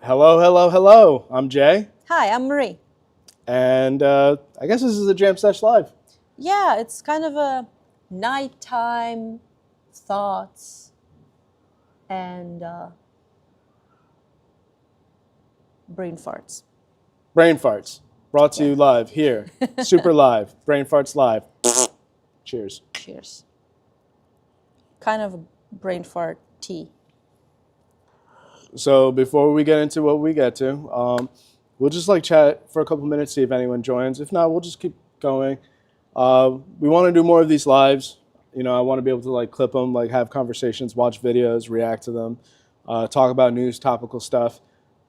Hello, hello, hello. I'm Jay, Hi, I'm Marie. and I guess this is a Jam Sesh Live. Yeah, it's kind of a nighttime thoughts and brain farts. Brain Farts, brought to Yeah. you live here, super live. Brain Farts live. Cheers. Cheers. Kind of a brain fart tea. So before we get into what we get to, we'll just like chat for a couple minutes, see if anyone joins. If not, we'll just keep going. We want to do more of these lives. You know, I want to be able to like clip them, like have conversations, watch videos, react to them, talk about news, topical stuff.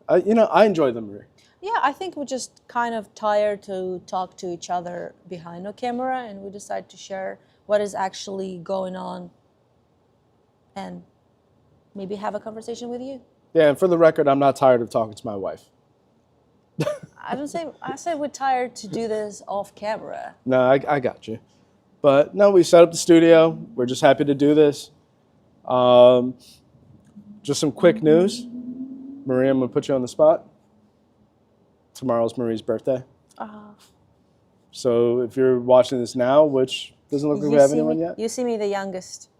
I enjoy them, Marie. Yeah, I think we're just kind of tired to talk to each other behind a camera, and we decided to share what is actually going on and maybe have a conversation with you. Yeah, and for the record, I'm not tired of talking to my wife. I said we're tired to do this off camera. No, I got you. But no, we set up the studio. We're just happy to do this. Just some quick news. Marie, I'm going to put you on the spot. Tomorrow's Marie's birthday. So if you're watching this now, which doesn't look like we have anyone yet. You see me the youngest.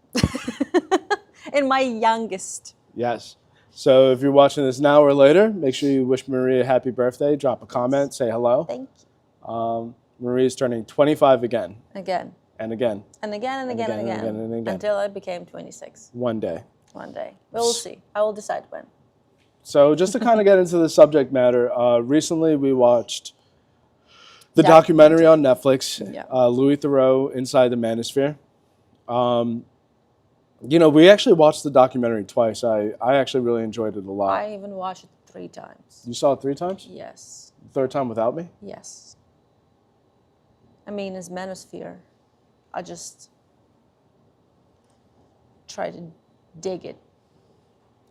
And my youngest. Yes. So if you're watching this now or later, make sure you wish Marie a happy birthday. Drop a comment, say hello. Thank you. Marie is turning 25 again. Again. And again. And again and again and again. And again. Until I became 26. One day. One day. We'll see. I will decide when. So just to kind of get into the subject matter, recently we watched the documentary on Netflix, Louis Theroux, Inside the Manosphere. We actually watched the documentary twice. I actually really enjoyed it a lot. I even watched it 3 times. You saw it 3 times? Yes. Third time without me? Yes. I mean, it's Manosphere. I just try to dig it.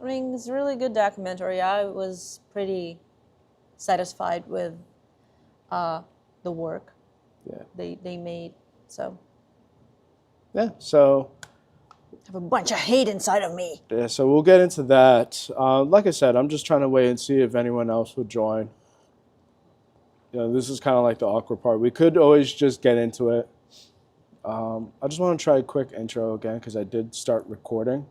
I mean, it's a really good documentary. I was pretty satisfied with the work they made. So. Yeah, so. I have a bunch of hate inside of me. Yeah, so we'll get into that. Like I said, I'm just trying to wait and see if anyone else would join. This is kind of like the awkward part. We could always just get into it. I just want to try a quick intro again because I did start recording.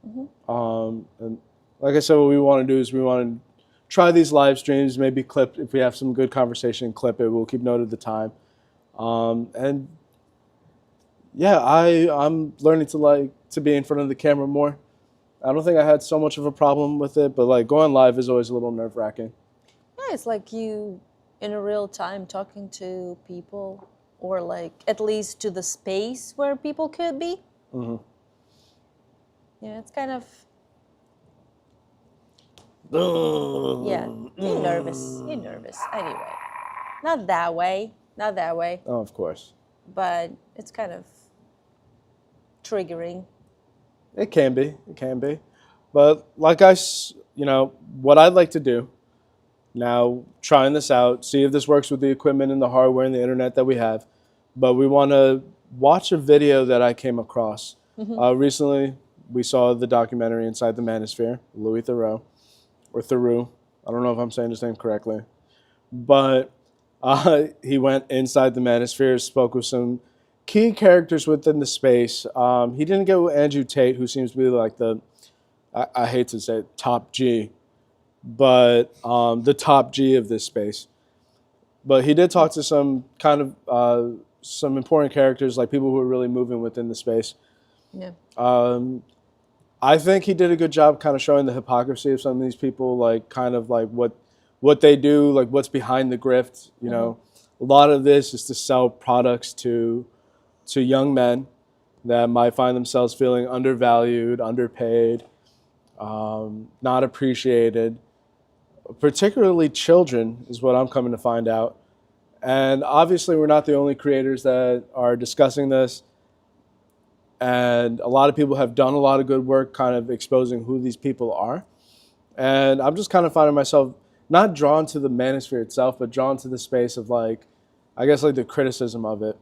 And like I said, what we want to do is we want to try these live streams, maybe clip, if we have some good conversation, clip it. We'll keep note of the time. And yeah, I'm learning to be in front of the camera more. I don't think I had so much of a problem with it, but like going live is always a little nerve-wracking. Yeah, it's like you in a real time talking to people, or like at least to the space where people could be. Yeah, it's kind of. Yeah, you're nervous. You're nervous. Anyway, not that way. Not that way. Oh, of course. But it's kind of triggering. It can be. It can be. But like what I'd like to do now, trying this out, see if this works with the equipment and the hardware and the internet that we have. But we want to watch a video that I came across. Recently, we saw the documentary Inside the Manosphere, Louis Theroux, or Theroux. I don't know if I'm saying his name correctly. But he went inside the Manosphere, spoke with some key characters within the space. He didn't get with Andrew Tate, who seems to be like I hate to say it, top G, but the top G of this space. But he did talk to some kind of some important characters, like people who are really moving within the space. Yeah. I think he did a good job kind of showing the hypocrisy of some of these people, like kind of like what they do, like what's behind the grift. A lot of this is to sell products to young men that might find themselves feeling undervalued, underpaid, not appreciated. Particularly children is what I'm coming to find out. And obviously we're not the only creators that are discussing this. And a lot of people have done a lot of good work kind of exposing who these people are. And I'm just kind of finding myself not drawn to the manosphere itself, but drawn to the space of like the criticism of it.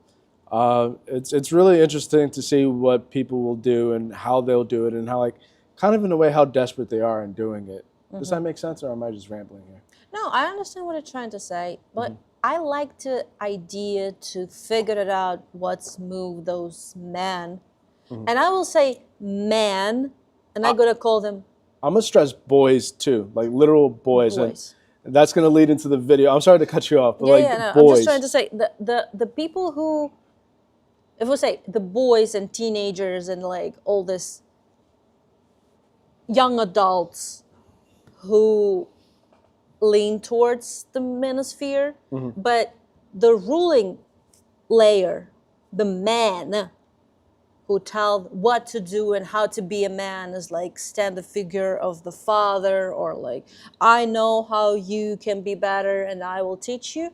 It's really interesting to see what people will do and how they'll do it and how kind of in a way how desperate they are in doing it. Does that make sense, or am I just rambling here? No, I understand what you're trying to say, but I like the idea to figure it out what's moved those men. And I will say man, and I'm going to call them I'm gonna stress boys too, like literal boys, boys. and that's gonna lead into the video. I'm sorry to cut you off, but like No, I'm just boys. trying to say the people who, if we say the boys and teenagers and like all this young adults who lean towards the manosphere, but the ruling layer, the man who tell what to do and how to be a man, is like stand the figure of the father, or like, I know how you can be better and I will teach you.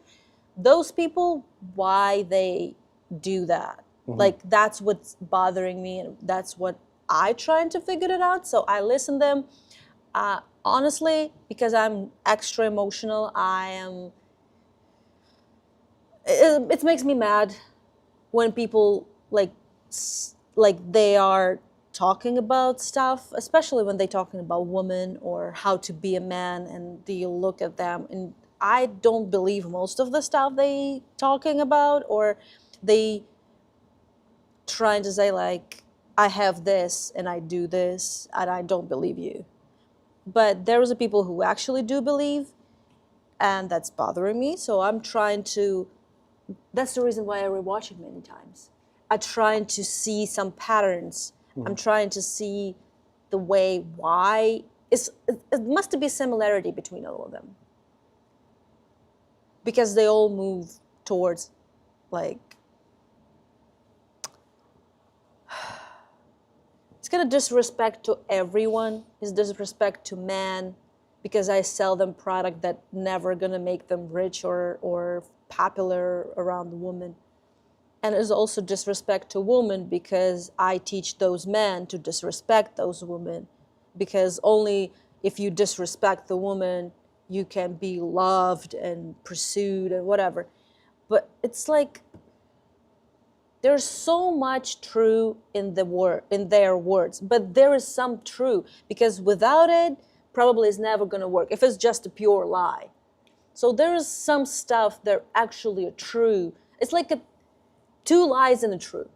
Those people, why they do that? Like, that's what's bothering me, and that's what I trying to figure it out. So I listen to them. Honestly, because I'm extra emotional, it makes me mad when people like they are talking about stuff, especially when they're talking about women or how to be a man, and do you look at them, and I don't believe most of the stuff they talking about, or they trying to say like, I have this and I do this, and I don't believe you. But there is a people who actually do believe, and that's bothering me. So I'm trying to, that's the reason why I rewatch it many times. I'm trying to see some patterns. I'm trying to see the way why it must be a similarity between all of them, because they all move towards like, it's gonna disrespect to everyone. It's disrespect to man, because I sell them product that never gonna make them rich or popular around the woman. And it's also disrespect to women, because I teach those men to disrespect those women, because only if you disrespect the woman, you can be loved and pursued and whatever. But it's like, there's so much true in their words, but there is some true, because without it, probably it's never going to work if it's just a pure lie. So there is some stuff that actually are true. It's like two lies and a true.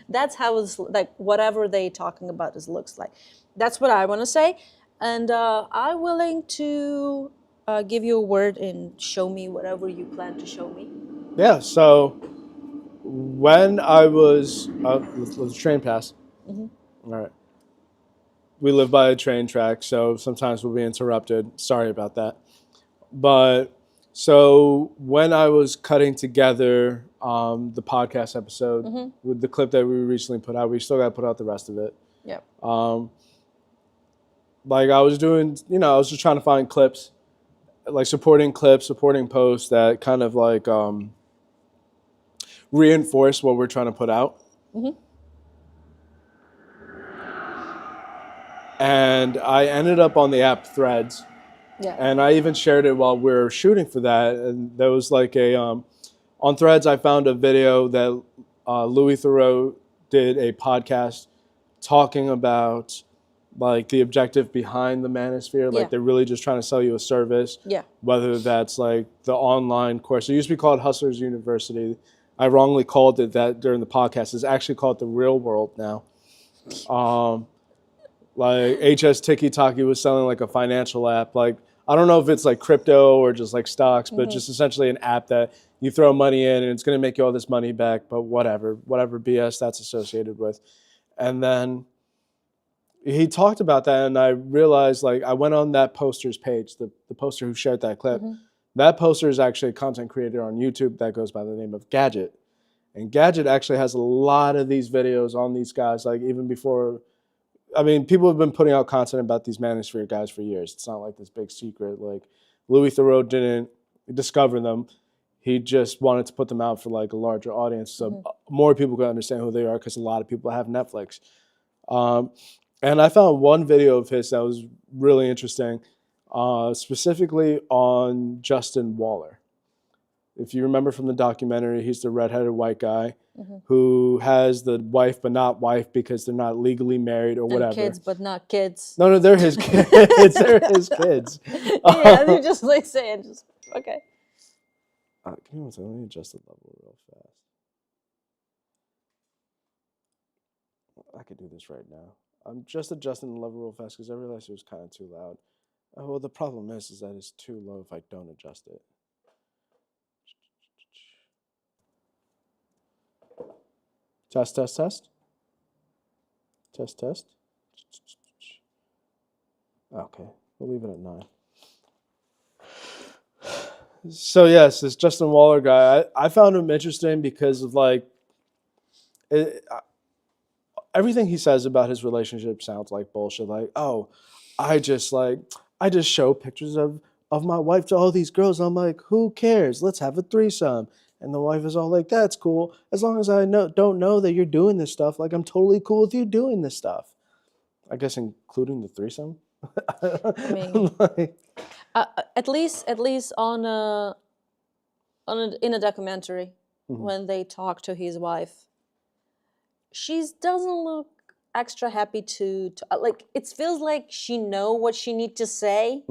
That's how it's like, whatever they talking about is looks like. That's what I want to say, and I'm willing to give you a word and show me whatever you plan to show me. Yeah. So when I was, let's train pass. All right. We live by a train track, so sometimes we'll be interrupted. Sorry about that. But so when I was cutting together the podcast episode with the clip that we recently put out, we still got to put out the rest of it. Yep. Like I was doing, I was just trying to find clips, like supporting posts that kind of like reinforce what we're trying to put out. And I ended up on the app Threads. Yeah. And I even shared it while we were shooting for that. And there was like on Threads, I found a video that Louis Theroux did a podcast talking about like the objective behind the Manosphere. Like they're really just trying to sell you a service. Yeah. Whether that's like the online course. It used to be called Hustlers University. I wrongly called it that during the podcast. It's actually called The Real World now. Like HS Tiki Taki was selling like a financial app. Like, I don't know if it's like crypto or just like stocks, but just essentially an app that you throw money in and it's going to make you all this money back, but whatever BS that's associated with. And then he talked about that, and I realized, like, I went on that poster's page, the poster who shared that clip. That poster is actually a content creator on YouTube that goes by the name of Gadget. And Gadget actually has a lot of these videos on these guys, like even before. I mean, people have been putting out content about these Manosphere guys for years. It's not like this big secret. Like, Louis Theroux didn't discover them. He just wanted to put them out for like a larger audience so more people could understand who they are, because a lot of people have Netflix. And I found one video of his that was really interesting, specifically on Justin Waller. If you remember from the documentary, he's the redheaded white guy who has the wife but not wife because they're not legally married or whatever. And kids but not kids. No, they're his kids. They're his kids. Yeah, you just like saying, just okay. Give me one second. Let me adjust the level real fast. I could do this right now. I'm just adjusting the level real fast because I realized it was kind of too loud. Well, the problem is that it's too low if I don't adjust it. Test, test, test. Test, test. Okay, we'll leave it at 9. So yes, this Justin Waller guy, I found him interesting because of like, everything he says about his relationship sounds like bullshit. Like, oh, I just show pictures of my wife to all these girls. I'm like, who cares? Let's have a threesome. And the wife is all like, that's cool. As long as I don't know that you're doing this stuff, like I'm totally cool with you doing this stuff. I guess including the threesome. I mean, like, at least in a documentary, when they talk to his wife, she doesn't look extra happy to like. It feels like she know what she need to say,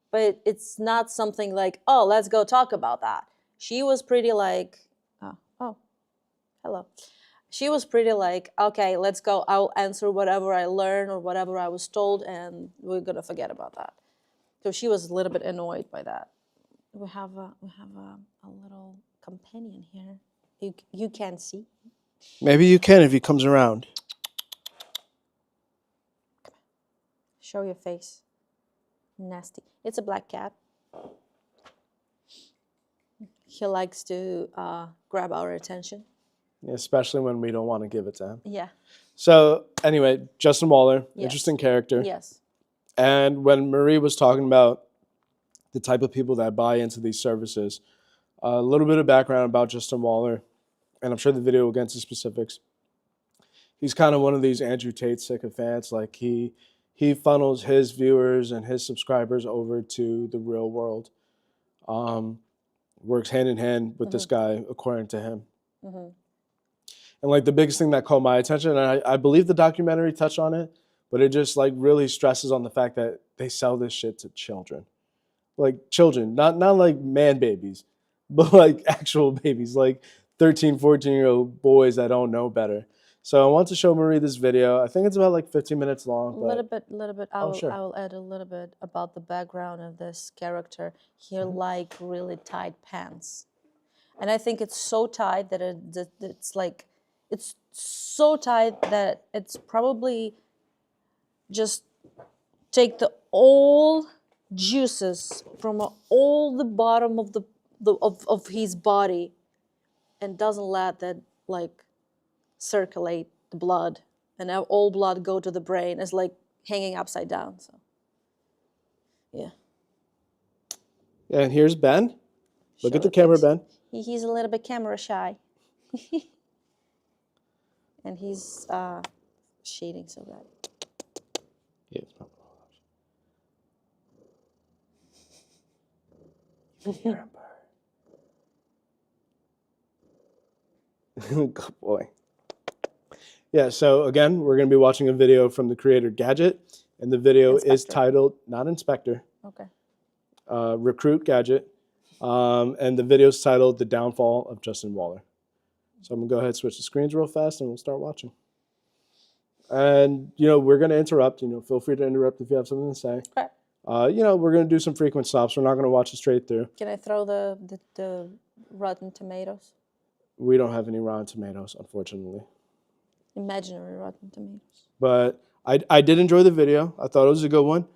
but it's not something like, oh, let's go talk about that. She was pretty like, oh, hello. She was pretty like, okay, let's go. I'll answer whatever I learned or whatever I was told, and we're gonna forget about that. So she was a little bit annoyed by that. We have a little companion here. You can't see. maybe you can if he comes around. Show your face. Nasty. It's a black cat. He likes to grab our attention. Especially when we don't want to give it to him. Yeah. So anyway, Justin Waller, interesting character. Yes. And when Marie was talking about the type of people that buy into these services, a little bit of background about Justin Waller, and I'm sure the video will get into specifics. He's kind of one of these Andrew Tate sycophants. Like he funnels his viewers and his subscribers over to the real world. Works hand in hand with this guy, according to him. And like the biggest thing that caught my attention, and I believe the documentary touched on it, but it just like really stresses on the fact that they sell this shit to children. Like children, not like man babies, but like actual babies, like 13, 14-year-old boys that don't know better. So I want to show Marie this video. I think it's about like 15 minutes long. A little bit. I sure. will add a little bit about the background of this character. He like really tight pants, and I think it's so tight that it's like, it's so tight that it's probably just take the all juices from all the bottom of of his body, and doesn't let that like circulate the blood, and all blood go to the brain. It's like hanging upside down. So yeah. And here's Ben. Look Show at the camera, face. Ben. He's a little bit camera shy. And he's shading so bad. Yeah, it's not Good boy. Yeah, so again, we're going to be watching a video from the creator Gadget, and the video is titled, not Inspector, Okay. Recruit Gadget, and the video is titled The Downfall of Justin Waller. So I'm going to go ahead and switch the screens real fast, and we'll start watching. And, we're going to interrupt. Feel free to interrupt if you have something to say. Okay. We're going to do some frequent stops. We're not going to watch it straight through. Can I throw the Rotten Tomatoes? We don't have any Rotten Tomatoes, unfortunately. Imaginary Rotten Tomatoes. But I did enjoy the video. I thought it was a good one.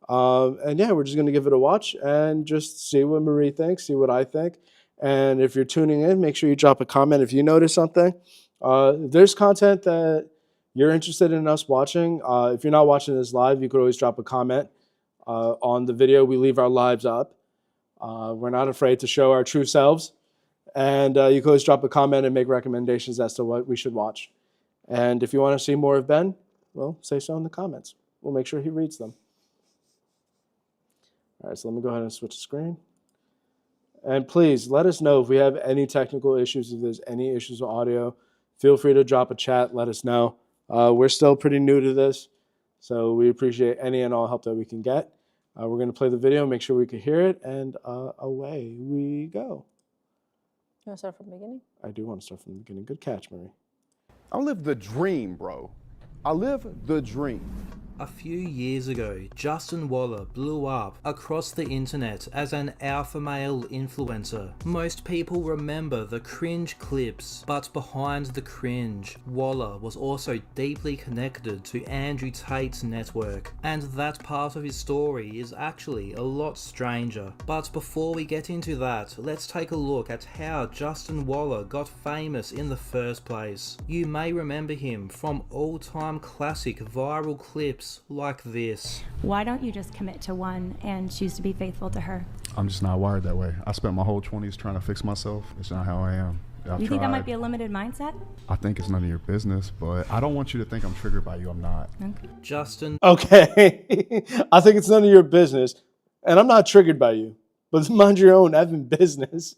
And yeah, we're just going to give it a watch and just see what Marie thinks, see what I think. And if you're tuning in, make sure you drop a comment if you notice something. If there's content that you're interested in us watching, if you're not watching this live, you could always drop a comment on the video. We leave our lives up. We're not afraid to show our true selves. And you could always drop a comment and make recommendations as to what we should watch. And if you want to see more of Ben, well, say so in the comments. We'll make sure he reads them. All right, so let me go ahead and switch the screen. And please let us know if we have any technical issues, if there's any issues with audio. Feel free to drop a chat, let us know. We're still pretty new to this, so we appreciate any and all help that we can get. We're going to play the video, make sure we can hear it, and away we go. You want to start from the beginning? I do want to start from the beginning. Good catch, Marie. I live the dream, bro. I live the dream. A few years ago, Justin Waller blew up across the internet as an alpha male influencer. Most people remember the cringe clips, but behind the cringe, Waller was also deeply connected to Andrew Tate's network, and that part of his story is actually a lot stranger. But before we get into that, let's take a look at how Justin Waller got famous in the first place. You may remember him from all-time classic viral clips like this. Why don't you just commit to one and choose to be faithful to her? I'm just not wired that way. I spent my whole 20s trying to fix myself. It's not how I am. You think that might be a limited mindset? I think it's none of your business, but I don't want you to think I'm triggered by you. I'm not. Okay. Justin Okay. I think it's none of your business, and I'm not triggered by you, but mind your own effing business.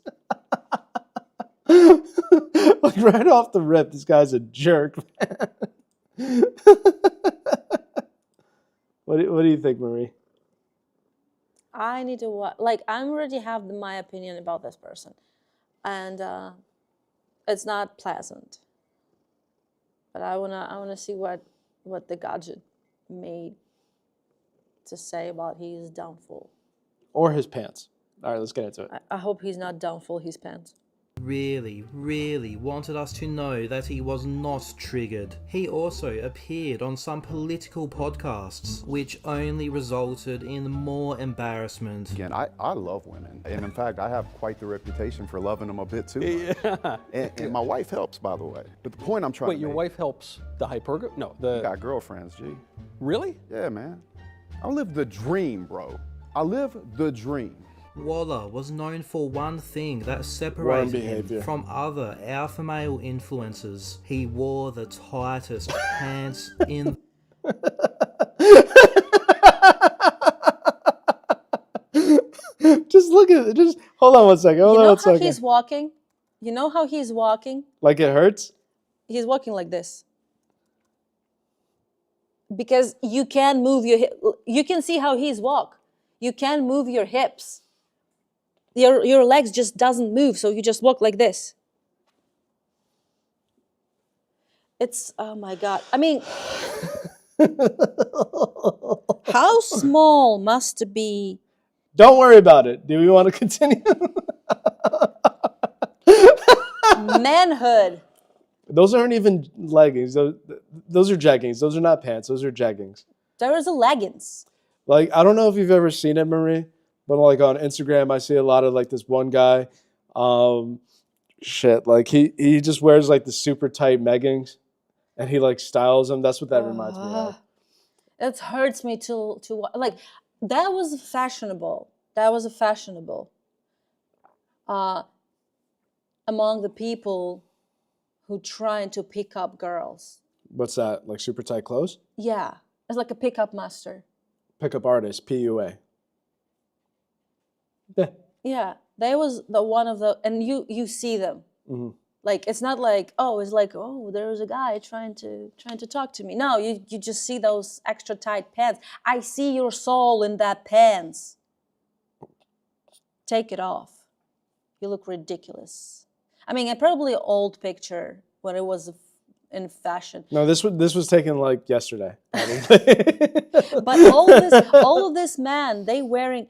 Like right off the rip, this guy's a jerk, man. What do you think, Marie? I need to like I already have my opinion about this person, and it's not pleasant. But I wanna see what the gadget made to say about his downfall. Or his pants. All right, let's get into it. I hope he's not downfall his pants. really wanted us to know that he was not triggered. He also appeared on some political podcasts, which only resulted in more embarrassment. Again, I love women. And in fact, I have quite the reputation for loving them a bit too much. Yeah. And my wife helps, by the way. But the point I'm trying Wait, to your make, wife helps the hyperga? No, I got girlfriends, G. really? Yeah, man. I live the dream, bro. I live the dream. Waller was known for one thing that separated him behavior. from other alpha male influencers. He wore the tightest pants in Just look at it. Just hold on one second. Hold You on know one how second. he's walking? You know how he's walking? Like it hurts? He's walking like this. Because you can move your hip. You can see how he's walk. You can move your hips. Your legs just doesn't move, so you just walk like this. It's, oh my God. I mean, how small must it be? Don't worry about it. Do we want to continue? Manhood. Those aren't even leggings. Those are jeggings. Those are not pants. Those are jeggings. There is a leggings. Like, I don't know if you've ever seen it, Marie, but like on Instagram, I see a lot of like this one guy. Like he just wears like the super tight leggings, and he like styles them. That's what that reminds me of. It hurts me to like that was fashionable. That was a fashionable among the people who trying to pick up girls. What's that? Like super tight clothes? Yeah, it's like a pickup master. Pickup artist, PUA. Yeah. Yeah, they was the one of the, and you see them. Mm-hmm. Like it's not like it's like there's a guy trying to talk to me. No, you just see those extra tight pants. I see your soul in that pants. Take it off. You look ridiculous. I mean, probably an old picture when it was in fashion. No, this was taken like yesterday. But all of this man, they wearing,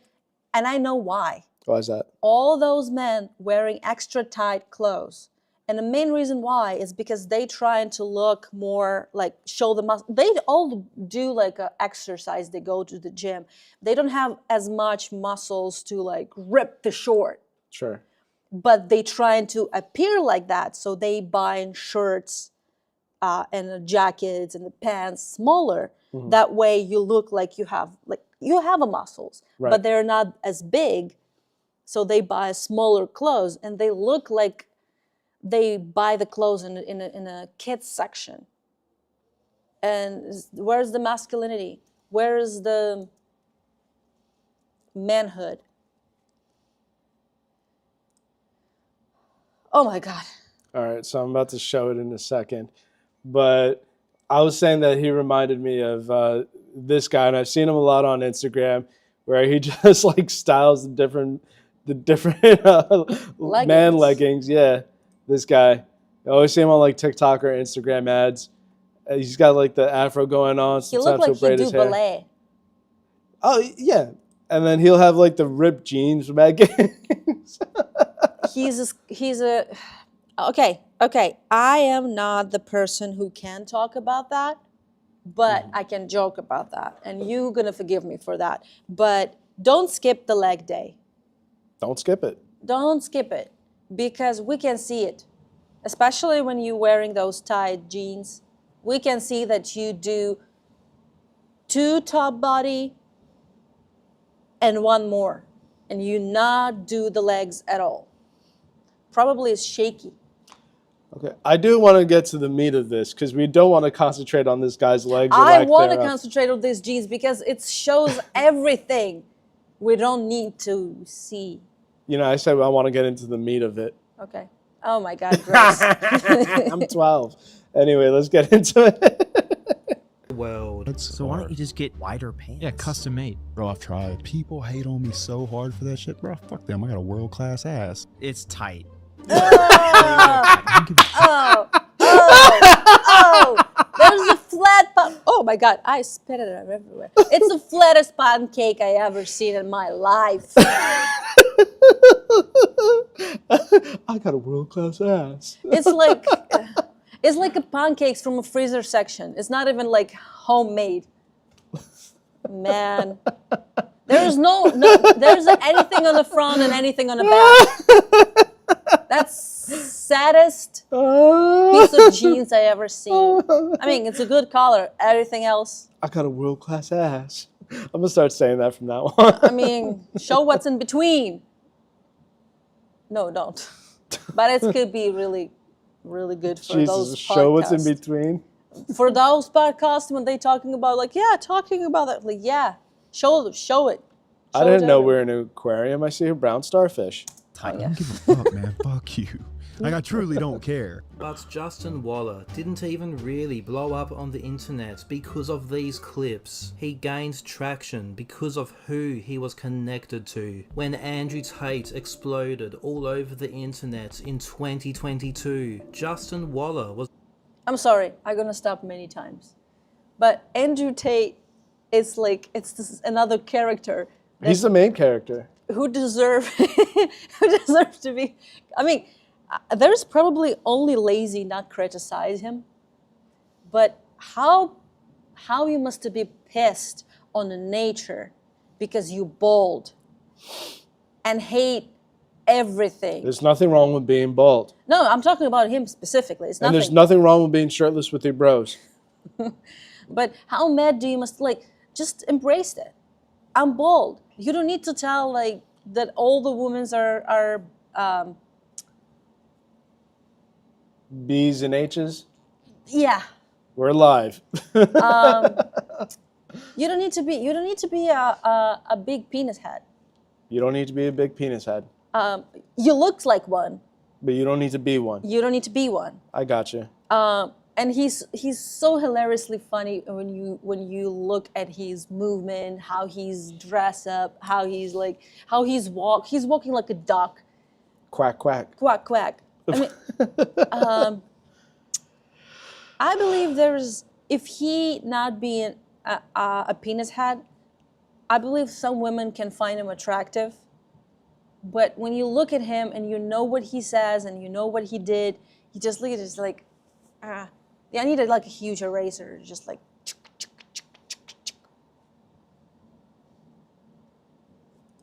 and I know why. Why is that? All those men wearing extra tight clothes. And the main reason why is because they trying to look more like show the muscle. They all do like a exercise. They go to the gym. They don't have as much muscles to like rip the short. Sure. But they trying to appear like that. So they buying shirts and the jackets and the pants smaller. Mm-hmm. That way you look like you have a muscles, right. But they're not as big. So they buy smaller clothes and they look like they buy the clothes in a kids section. And where's the masculinity? Where is the manhood? Oh my God. All right, so I'm about to show it in a second. But I was saying that he reminded me of this guy, and I've seen him a lot on Instagram, where he just like styles the different man leggings. Yeah, this guy. I always see him on like TikTok or Instagram ads. He's got like the afro going on. He looked Sometimes he'll like he braid do his hair. ballet. Oh yeah, and then he'll have like the ripped jeans leggings. He's a okay. I am not the person who can talk about that, but I can joke about that, and you're gonna forgive me for that. But don't skip the leg day. Don't skip it. Don't skip it, because we can see it, especially when you're wearing those tight jeans. We can see that you do 2 top body and 1 more, and you not do the legs at all. Probably is shaky. Okay, I do want to get to the meat of this because we don't want to concentrate on this guy's legs. Or I lack want to thereof. concentrate on these jeans because it shows everything we don't need to see. You know, I said I want to get into the meat of it. Okay. Oh my God, Grace. I'm 12. Anyway, let's get into it. World. So why don't you just get wider pants? Yeah, custom made. Bro, I've tried. People hate on me so hard for that shit, bro. Fuck them. I got a world-class ass. It's tight. Oh, there's a flat oh my God, I spit it everywhere. It's the flattest pancake I ever seen in my life. I got a world-class ass. It's like a pancakes from a freezer section. It's not even like homemade. Man, there's there's anything on the front and anything on the back. That's saddest piece of jeans I ever seen. I mean, it's a good color. Everything else. I got a world-class ass. I'm gonna start saying that from now on. I mean, show what's in between. No, don't. But it could be really, really good for those Jesus, show what's in podcasts. between. For those podcasts when they talking about talking about that, like show it. I didn't know we were in an aquarium. I see a brown starfish. I don't give a fuck, man. Fuck you. Like, I truly don't care. But Justin Waller didn't even really blow up on the internet because of these clips. He gained traction because of who he was connected to. When Andrew Tate exploded all over the internet in 2022, Justin Waller was... I'm sorry, I'm gonna stop many times. But Andrew Tate is it's another character. He's the main character. Who deserves to be, I mean, there's probably only lazy not criticize him, but how you must be pissed on the nature because you bald and hate everything. There's nothing wrong with being bald. No, I'm talking about him specifically. It's And nothing. there's nothing wrong with being shirtless with your bros. But how mad do you must just embrace it. I'm bald. You don't need to tell that all the women are B's and H's. yeah. We're live. You don't need to be a big penis head. You don't need to be a big penis head. You look like one. But you don't need to be one. You don't need to be one. I got you. And he's so hilariously funny when you look at his movement, how he's dressed up, how he's walking like a duck. Quack, quack. Quack, quack. I mean, I believe if he not being a penis head, I believe some women can find him attractive. But when you look at him and you know what he says and you know what he did, you just look at it just like, yeah, I need a huge eraser, just like.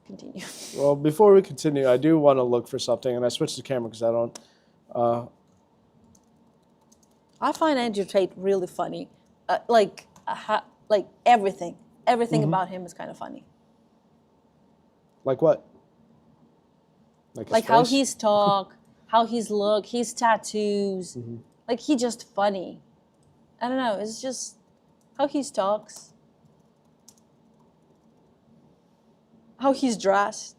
Continue. Well, before we continue, I do want to look for something, and I switched the camera because I don't. I find Andrew Tate really funny. Everything about him is kind of funny. Like what? Like his How face? he's talk, how he's look, his tattoos. He just funny. I don't know. It's just how he talks, how he's dressed.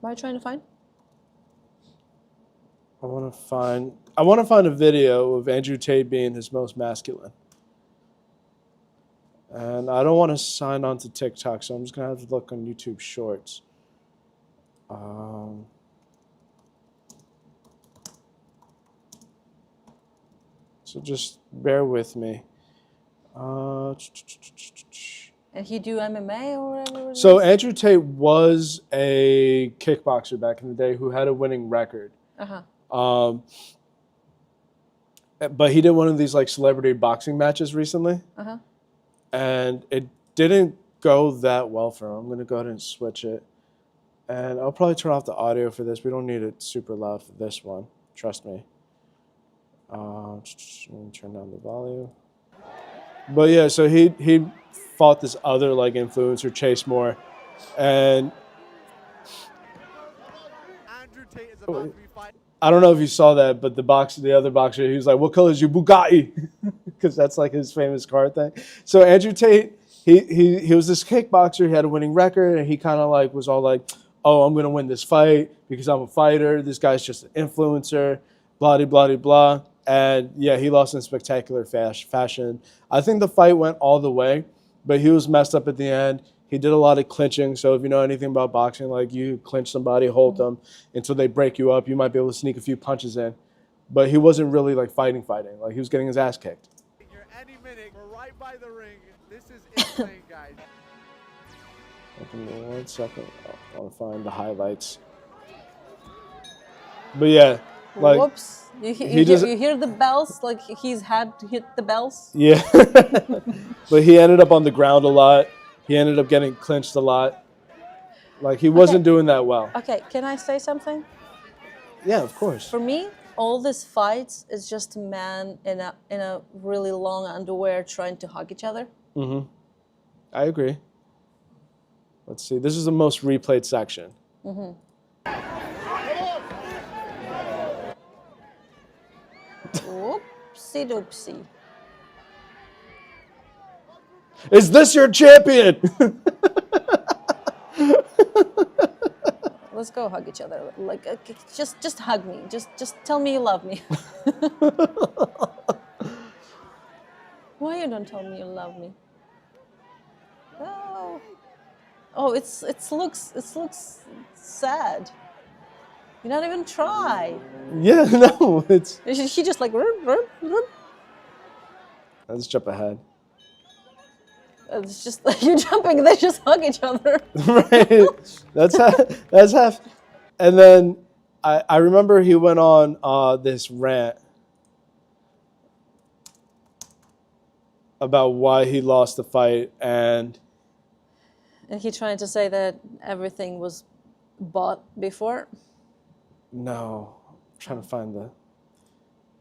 What are you trying to find? I want to find a video of Andrew Tate being his most masculine. And I don't want to sign on to TikTok, so I'm just going to have to look on YouTube Shorts. So just bear with me. And he do MMA or whatever? So Andrew Tate was a kickboxer back in the day who had a winning record. Uh-huh. But he did one of these like celebrity boxing matches recently. Uh-huh. And it didn't go that well for him. I'm going to go ahead and switch it. And I'll probably turn off the audio for this. We don't need it super loud for this one. Trust me. Let me turn down the volume. But yeah, so he fought this other like influencer, Chase Moore. And Andrew Tate is about to be fighting. I don't know if you saw that, but the other boxer, he was like, "What color is your Bugatti?" Because that's like his famous car thing. So Andrew Tate, he was this kickboxer. He had a winning record, and he kind of like was all like, "Oh, I'm gonna win this fight because I'm a fighter. This guy's just an influencer." Blah blah blah blah. And yeah, he lost in spectacular fashion. I think the fight went all the way, but he was messed up at the end. He did a lot of clinching. So if you know anything about boxing, like you clinch somebody, hold them until they break you up, you might be able to sneak a few punches in. But he wasn't really like fighting. Like he was getting his ass kicked. Here any minute, we're right by the ring. This is insane, guys. Give me 1 second. I want to find the highlights. But yeah, like Whoops. You hear the bells? Like he's had to hit the bells? yeah. But he ended up on the ground a lot. He ended up getting clinched a lot. Like he wasn't doing that well. Okay, can I say something? Yeah, of course. For me, all these fights is just a man in a really long underwear trying to hug each other. Mm-hmm. I agree. Let's see. This is the most replayed section. Mm-hmm. Oopsie doopsie. Is this your champion? Let's go hug each other. Like, just hug me. Just tell me you love me. Why you don't tell me you love me? Oh, it looks sad. You not even try. Yeah, no, it's. He just like. Let's jump ahead. It's just like you're jumping. They just hug each other. Right. That's half. And then I remember he went on this rant about why he lost the fight, and he trying to say that everything was bought before. no, I'm trying to find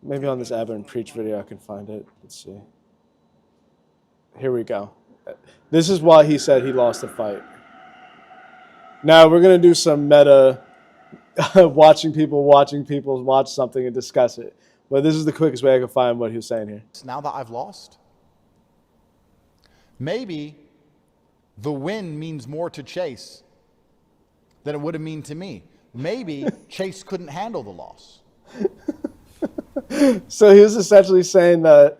maybe on this Abba and Preach video I can find it. Let's see. Here we go. This is why he said he lost the fight. Now we're gonna do some meta watching people watch something and discuss it. But this is the quickest way I can find what he was saying here. Now that I've lost, maybe the win means more to Chase than it would have mean to me. Maybe Chase couldn't handle the loss. So he was essentially saying that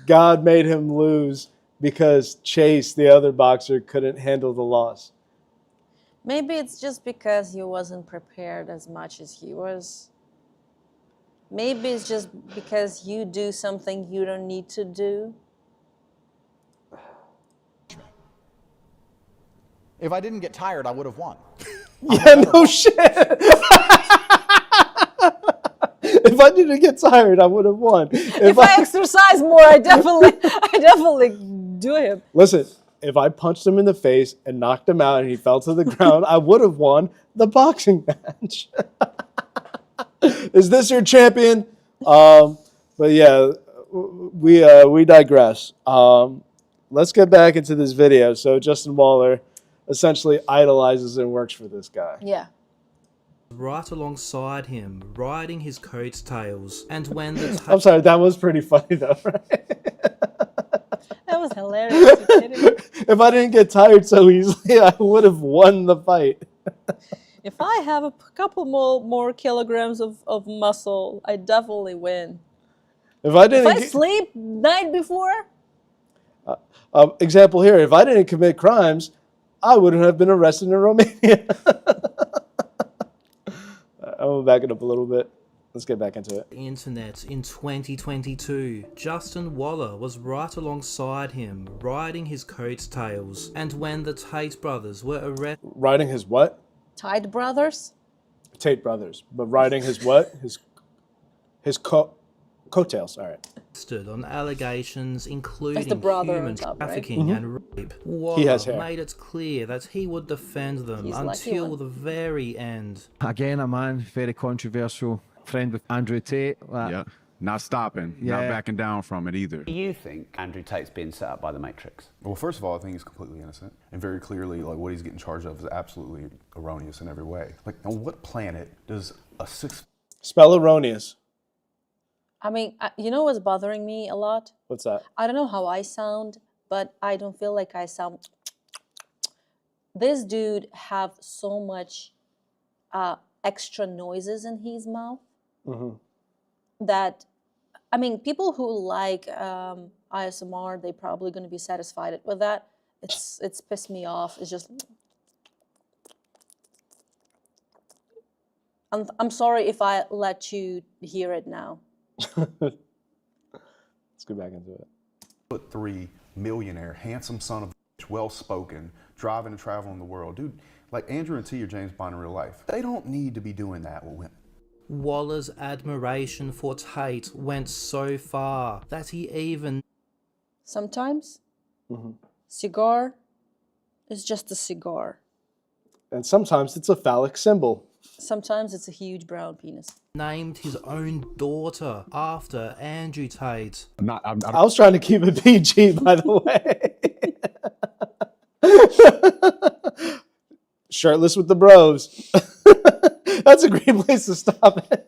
God made him lose because Chase, the other boxer, couldn't handle the loss. Maybe it's just because he wasn't prepared as much as he was. Maybe it's just because you do something you don't need to do. If I didn't get tired, I would have won. Yeah, no shit. If I didn't get tired, I would have won. If I exercise more, I definitely do him. Listen, if I punched him in the face and knocked him out and he fell to the ground, I would have won the boxing match. Is this your champion? But yeah, we digress. Let's get back into this video. So Justin Waller essentially idolizes and works for this guy. Yeah. Right alongside him, riding his coattails, and when the I'm sorry, that was pretty funny though, right? That was hilarious. You kidding me? If I didn't get tired so easily, I would have won the fight. If I have a couple more kilograms of muscle, I definitely win. If I If didn't I sleep night before, example here, if I didn't commit crimes, I wouldn't have been arrested in Romania. I'm gonna back it up a little bit. Let's get back into it. Internet in 2022, Justin Waller was right alongside him, riding his coattails, and when the Tate brothers were Riding his what? Tide Brothers. Tate brothers. But riding his what? His coattails. All right. arrested on allegations including the brother human on top, right? trafficking and rape, has Waller hair. made it clear that he would defend them He's lucky until one. the very end. Again, a man, very controversial, friend with Andrew Tate. Yeah. Not stopping, not Yeah. backing down from it either. Do you think Andrew Tate's being set up by the Matrix? Well, first of all, I think he's completely innocent, and very clearly, like what he's getting charged of is absolutely erroneous in every way. Like, on what planet does a Spell erroneous. I mean, you know what's bothering me a lot? What's that? I don't know how I sound, but I don't feel like I sound. This dude have so much extra noises in his mouth that, I mean, people who like ASMR, they're probably going to be satisfied with that. It's pissed me off. It's just. I'm sorry if I let you hear it now. Let's get back into it. 6'3" millionaire, handsome son of a bitch, well-spoken, driving and traveling the world. Dude, like Andrew and T or James Bond in real life, they don't need to be doing that with women. Waller's admiration for Tate went so far that he even Sometimes, cigar is just a cigar. And sometimes it's a phallic symbol. Sometimes it's a huge brown penis. named his own daughter after Andrew Tate. I was trying to keep it PG, by the way. Shirtless with the bros. That's a great place to stop it.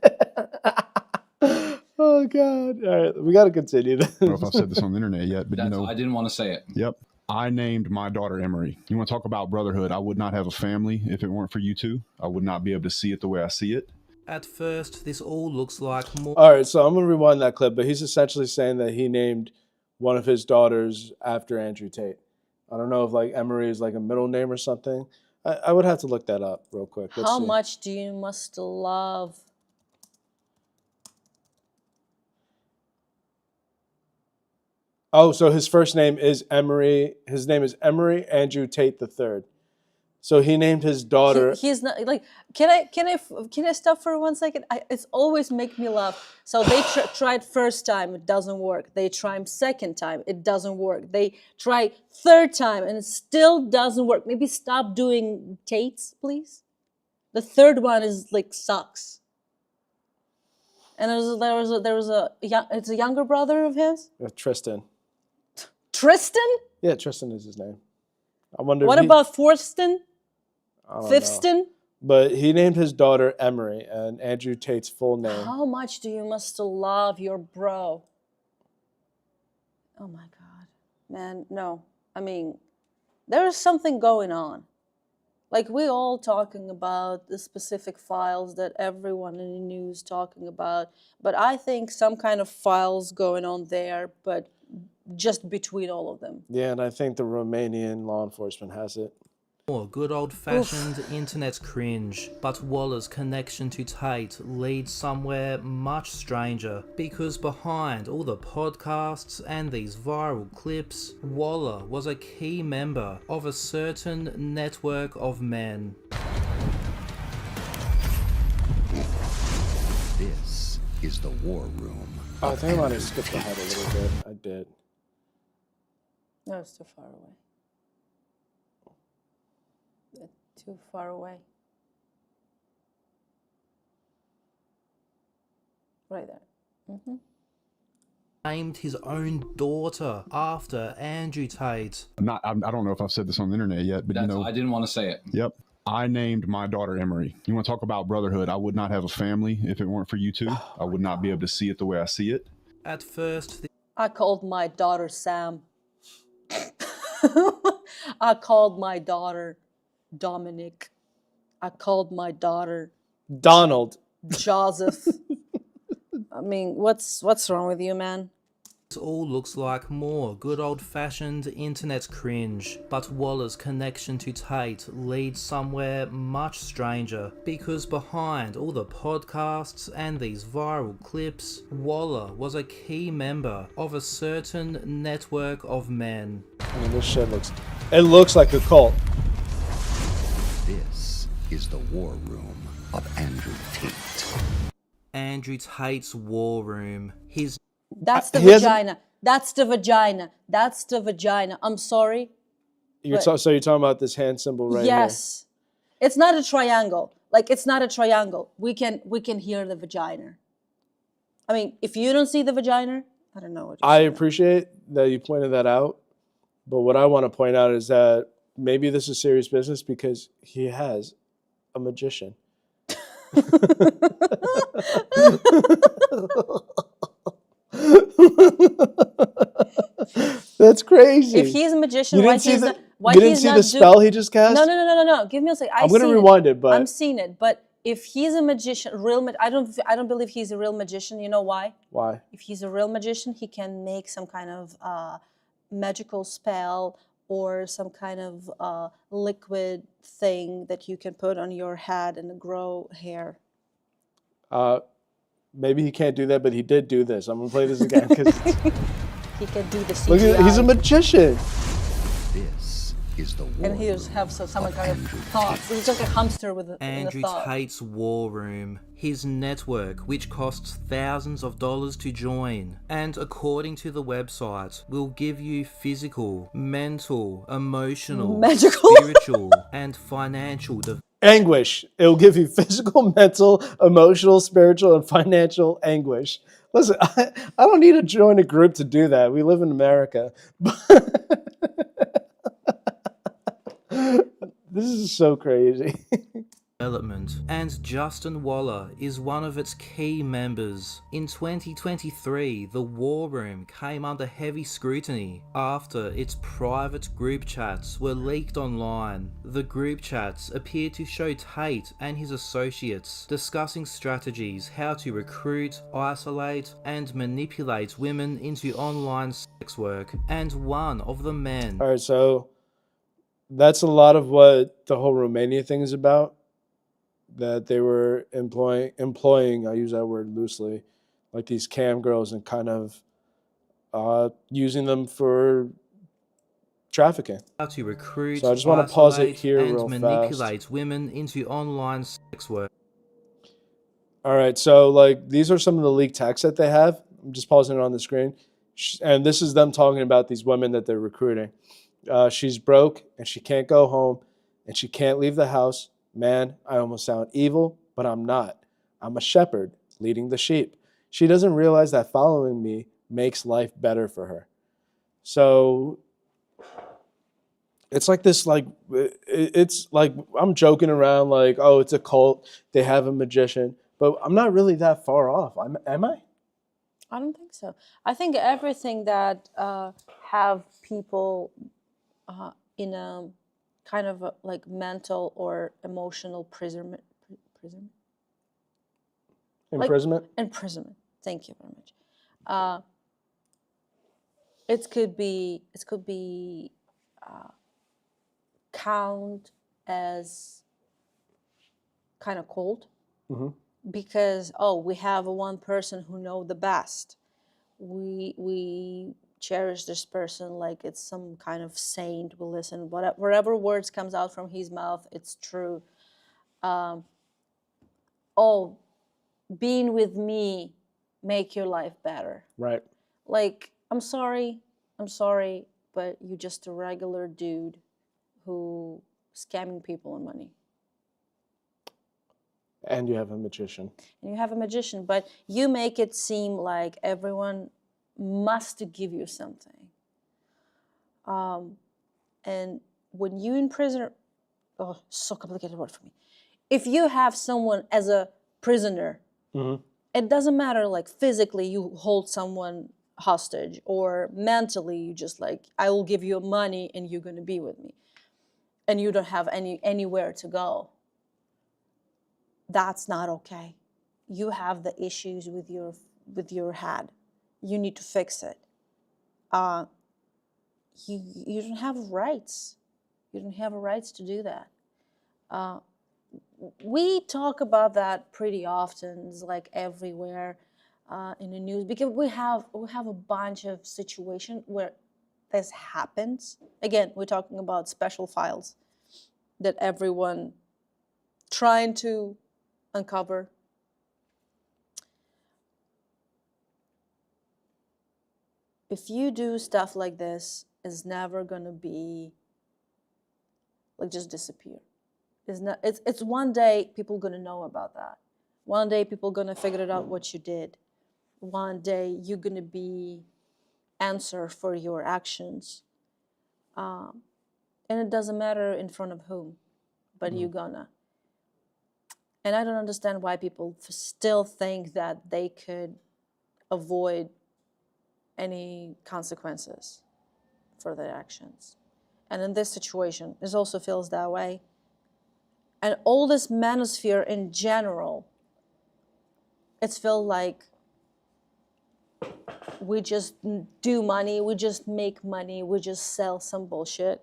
Oh, God. All right, we got to continue this. I don't know if I've said this on the internet yet, but I didn't want to say it. Yep. I named my daughter Emery. You want to talk about brotherhood? I would not have a family if it weren't for you two. I would not be able to see it the way I see it. At first, this all looks like more. All right, so I'm going to rewind that clip, but he's essentially saying that he named one of his daughters after Andrew Tate. I don't know if like Emery is like a middle name or something. I would have to look that up real quick. Let's How see. much do you must love? Oh, so his first name is Emery. His name is Emery Andrew Tate III. So he named his daughter. He's not like. Can I stop for 1 second? It's always make me laugh. So they tried first time, it doesn't work. They tried second time, it doesn't work. They try third time, and it still doesn't work. Maybe stop doing Tates, please. The third one is like sucks. And there was a younger brother of his. Tristan. Tristan? Yeah, Tristan is his name. I wonder. What about Fourthston? Fifthston? But he named his daughter Emery, and Andrew Tate's full name. How much do you must love your bro? Oh my God, man, no. I mean, there is something going on. Like we all talking about the specific files that everyone in the news talking about, but I think some kind of files going on there, but just between all of them. Yeah, and I think the Romanian law enforcement has it. More good old-fashioned internet cringe, but Waller's connection to Tate leads somewhere much stranger, because behind all the podcasts and these viral clips, Waller was a key member of a certain network of men. This is the war room. Oh, I think I might have skipped ahead a little bit. I did. No, it's too far away. Too far away. Right there. Named his own daughter after Andrew Tate. I don't know if I've said this on the internet yet, but I didn't want to say it. Yep. I named my daughter Emery. You want to talk about brotherhood? I would not have a family if it weren't for you two. I would not be able to see it the way I see it. At first, I called my daughter Sam. I called my daughter Dominic. I called my daughter Donald. Joseph. I mean, what's wrong with you, man? This all looks like more good old-fashioned internet cringe, but Waller's connection to Tate leads somewhere much stranger, because behind all the podcasts and these viral clips, Waller was a key member of a certain network of men. I mean, this shit looks like a cult. This is the war room of Andrew Tate. Andrew Tate's war room. That's the vagina. That's the vagina. That's the vagina. I'm sorry. So you're talking about this hand symbol right here? Yes. It's not a triangle. Like, it's not a triangle. We can hear the vagina. I mean, if you don't see the vagina, I don't know what I appreciate that you pointed that out, but what I want to point out is that maybe this is serious business because he has a magician. That's crazy. If he's a magician, you why didn't see he's the, not? Why you didn't he's see not the spell he just cast? No. Give me a second. I'm gonna rewind it, but I'm seeing it. But if he's a magician, I don't believe he's a real magician. You know why? Why? If he's a real magician, he can make some kind of magical spell or some kind of liquid thing that you can put on your head and grow hair. Maybe he can't do that, but he did do this. I'm gonna play this again because he can do the CGI. Look at, he's a magician. This is the war And he just have some kind of thoughts. He's like a hamster with a Andrew thought. Tate's war room, his network, which costs thousands of dollars to join, and according to the website, will give you physical, mental, emotional, magical, spiritual, and financial anguish. It'll give you physical, mental, emotional, spiritual, and financial anguish. Listen, I don't need to join a group to do that. We live in America. This is so crazy. development, and Justin Waller is one of its key members. In 2023, the War Room came under heavy scrutiny after its private group chats were leaked online. The group chats appeared to show Tate and his associates discussing strategies how to recruit, isolate, and manipulate women into online sex work, and one of the men... All right, so that's a lot of what the whole Romania thing is about. That they were employing, I use that word loosely, like these cam girls and kind of using them for trafficking. How to recruit, so I just want to pause it here and real manipulate fast. women into online sex work. All right, so like these are some of the leaked texts that they have. I'm just pausing it on the screen. And this is them talking about these women that they're recruiting. She's broke and she can't go home and she can't leave the house. Man, I almost sound evil, but I'm not. I'm a shepherd leading the sheep. She doesn't realize that following me makes life better for her. So it's like this, like, it's like I'm joking around like, oh, it's a cult. They have a magician. But I'm not really that far off. Am I? I don't think so. I think everything that have people in a kind of a, like imprisonment. Imprisonment? Like, imprisonment. Thank you very much. It could be count as kind of cold. Mm-hmm. Because we have one person who know the best. We cherish this person like it's some kind of saint. We listen whatever words comes out from his mouth, it's true. Being with me make your life better. Right. Like I'm sorry, but you're just a regular dude who scamming people on money. And you have a magician. And you have a magician, but you make it seem like everyone must give you something. And when you in prison, so complicated word for me. If you have someone as a prisoner, mm-hmm. It doesn't matter like physically you hold someone hostage or mentally you just like, I will give you money and you're going to be with me. And you don't have anywhere to go. that's not okay. You have the issues with your head. You need to fix it. You don't have rights. You don't have rights to do that. We talk about that pretty often. It's like everywhere in the news, because we have a bunch of situations where this happens. Again, we're talking about special files that everyone trying to uncover. If you do stuff like this, it's never gonna be like just disappear. It's one day people gonna know about that. One day people gonna figure it out what you did. One day you're gonna be answer for your actions. And it doesn't matter in front of whom, but you're gonna. And I don't understand why people still think that they could avoid any consequences for their actions. And in this situation, it also feels that way. And all this manosphere in general, it's feel like we just do money, we just make money, we just sell some bullshit.